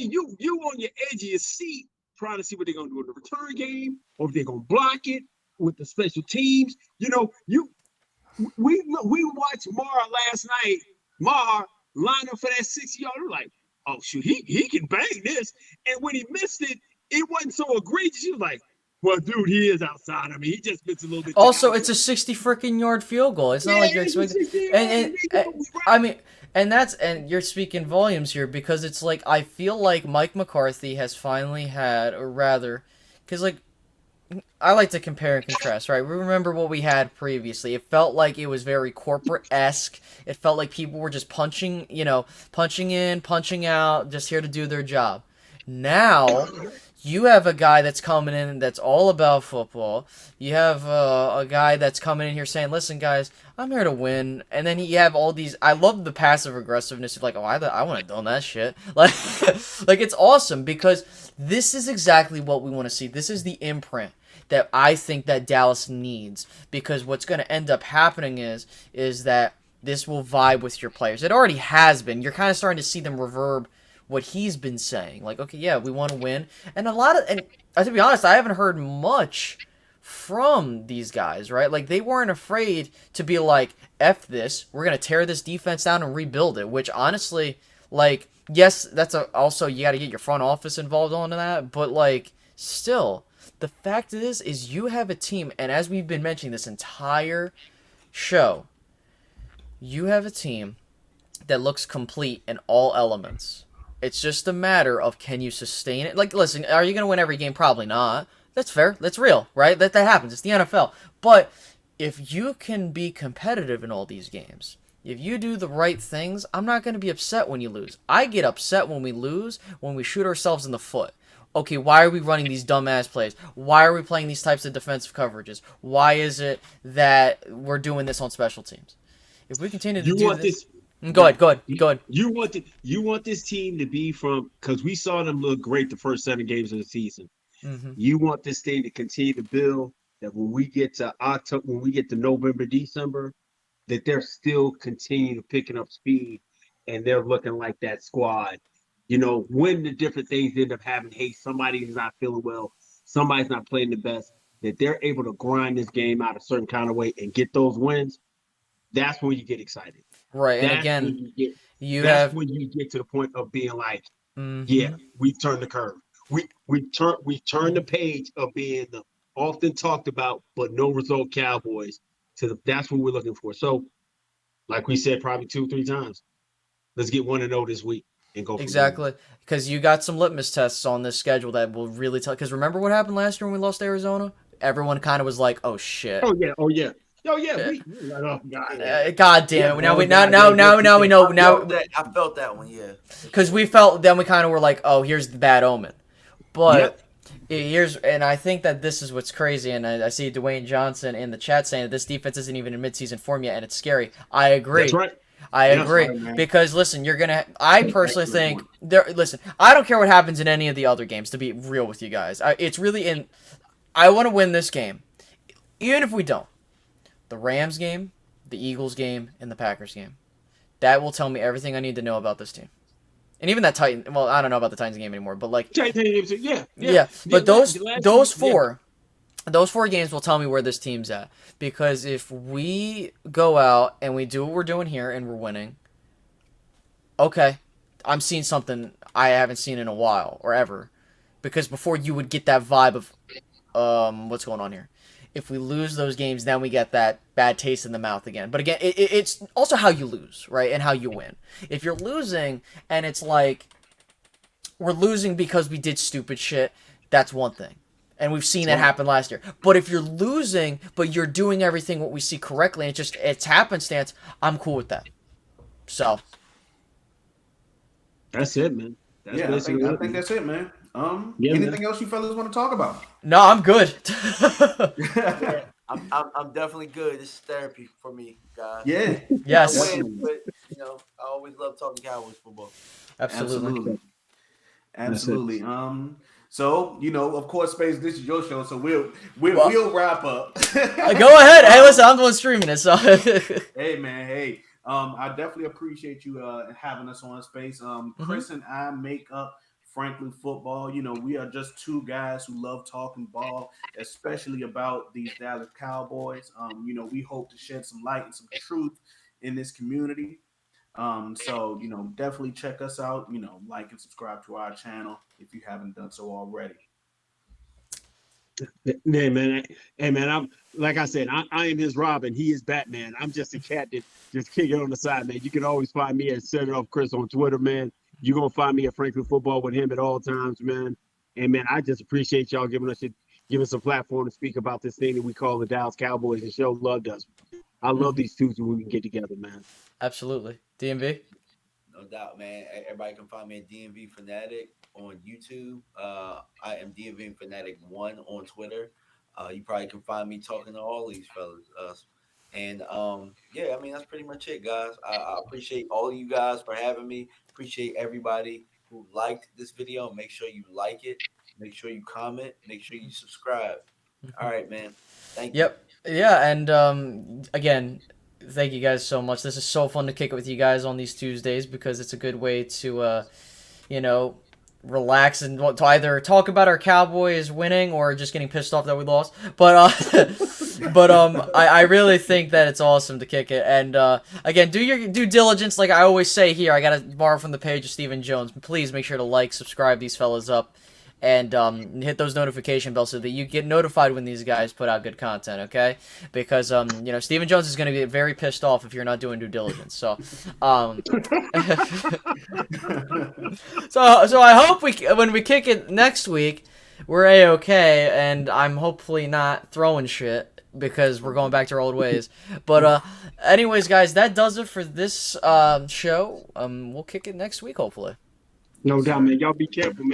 your edge of your seat trying to see what they're going to do in the return game, or if they're going to block it with the special teams. We watched Mar last night. Mar line up for that 60-yard. We're like, oh, shoot, he can bang this. And when he missed it, it wasn't so egregious. He was like, well, dude, he is outside. I mean, he just missed a little bit. Also, it's a 60 freaking yard field goal. It's not like you're expecting. And you're speaking volumes here, because it's like I feel like Mike McCarthy has finally had, or rather, because like I like to compare and contrast, right? We remember what we had previously. It felt like it was very corporate-esque. It felt like people were just punching in, punching out, just here to do their job. Now, you have a guy that's coming in that's all about football. You have a guy that's coming in here saying, listen, guys, I'm here to win. And then you have all these... I love the passive aggressiveness of like, oh, I want to done that shit. Like, it's awesome, because this is exactly what we want to see. This is the imprint that I think that Dallas needs, because what's going to end up happening is that this will vibe with your players. It already has been. You're kind of starting to see them reverb what he's been saying. Like, okay, yeah, we want to win. And to be honest, I haven't heard much from these guys, right? Like, they weren't afraid to be like, F this, we're going to tear this defense down and rebuild it, which honestly, like, yes, that's also, you got to get your front office involved onto that, but like, still, the fact is you have a team, and as we've been mentioning this entire show, you have a team that looks complete in all elements. It's just a matter of, can you sustain it? Like, listen, are you going to win every game? Probably not. That's fair. That's real, right? That happens. It's the NFL. But if you can be competitive in all these games, if you do the right things, I'm not going to be upset when you lose. I get upset when we lose, when we shoot ourselves in the foot. Okay, why are we running these dumbass plays? Why are we playing these types of defensive coverages? Why is it that we're doing this on special teams? If we continue to do this... Go ahead. You want this team to be because we saw them look great the first 7 games of the season. Mm-hmm. You want this thing to continue to build, that when we get to October, when we get to November, December, that they're still continuing to picking up speed, and they're looking like that squad. When the different things end up happening, hey, somebody's not feeling well, somebody's not playing the best, that they're able to grind this game out a certain kind of way and get those wins. That's when you get excited. Right, that's and again, when you get to the point of being like, yeah, we turned the curve. We turned the page of being the often talked about but no result Cowboys that's what we're looking for. So, like we said, probably 2-3 times, let's get 1-0 this week and go. Exactly, because you got some litmus tests on this schedule that will really tell. Because remember what happened last year when we lost Arizona? Everyone kind of was like, "Oh shit." Oh yeah. God damn it! Now we know. I felt that one, yeah. Because we kind of were like, oh, here's the bad omen. But and I think that this is what's crazy. And I see Dwayne Johnson in the chat saying that this defense isn't even in midseason form yet, and it's scary. I agree. That's right. I agree, because listen, I personally think listen, I don't care what happens in any of the other games, to be real with you guys. It's really I want to win this game, even if we don't. The Rams game, the Eagles game, and the Packers game. That will tell me everything I need to know about this team. And even that Titan, well, I don't know about the Titans game anymore, but like, yeah. But those four, those 4 games will tell me where this team's at. Because if we go out and we do what we're doing here and we're winning, okay, I'm seeing something I haven't seen in a while or ever. Because before you would get that vibe of, what's going on here? If we lose those games, then we get that bad taste in the mouth again. But again, it's also how you lose, right? And how you win. If you're losing and it's like, we're losing because we did stupid shit, that's one thing. And we've seen that happen last year. But if you're losing, but you're doing everything what we see correctly, and it's happenstance, I'm cool with that. So. That's it, man. That's I basically think that's it, man. Yeah, Anything else you fellas want to talk about? No, I'm good. Yeah, I'm definitely good. This is therapy for me, guys. Yeah. Yes. I win, but I always love talking Cowboys football. Absolutely. Absolutely. So of course, Space, this is your show, so we'll wrap up. Go ahead. Hey, listen, I'm the one streaming it, so. Hey, man. Hey, I definitely appreciate you having us on, Space. Chris and I make up Frankly Football. We are just two guys who love talking ball, especially about these Dallas Cowboys. We hope to shed some light and some truth in this community. So definitely check us out. Like and subscribe to our channel if you haven't done so already. Yeah, man. Hey, man. I'm like I said. I am his Robin. He is Batman. I'm just a cat that just kick it on the side, man. You can always find me at Set It Off Chris on Twitter, man. You're gonna find me at Franklin Football with him at all times, man. And man, I just appreciate y'all giving us a platform to speak about this thing that we call the Dallas Cowboys and show love to us. I love these two when we can get together, man. Absolutely. DMV? No doubt, man. Everybody can find me at DMV Fanatic on YouTube. I am DMV Fanatic 1 on Twitter. You probably can find me talking to all these fellas. That's pretty much it, guys. I appreciate all of you guys for having me. Appreciate everybody who liked this video. Make sure you like it. Make sure you comment. Make sure you subscribe. All right, man. Thank you. Yep. Yeah, and again, thank you guys so much. This is so fun to kick it with you guys on these Tuesdays because it's a good way to, relax and to either talk about our Cowboys winning or just getting pissed off that we lost. But I really think that it's awesome to kick it. And again, do your due diligence. Like I always say here, I gotta borrow from the page of Stephen Jones. Please make sure to like, subscribe these fellas up, and hit those notification bells so that you get notified when these guys put out good content, okay? Because Stephen Jones is going to get very pissed off if you're not doing due diligence. So so I hope when we kick it next week, we're A-okay, and I'm hopefully not throwing shit because we're going back to our old ways. But anyways, guys, that does it for this show. We'll kick it next week, hopefully. No doubt, man. Y'all be careful, man.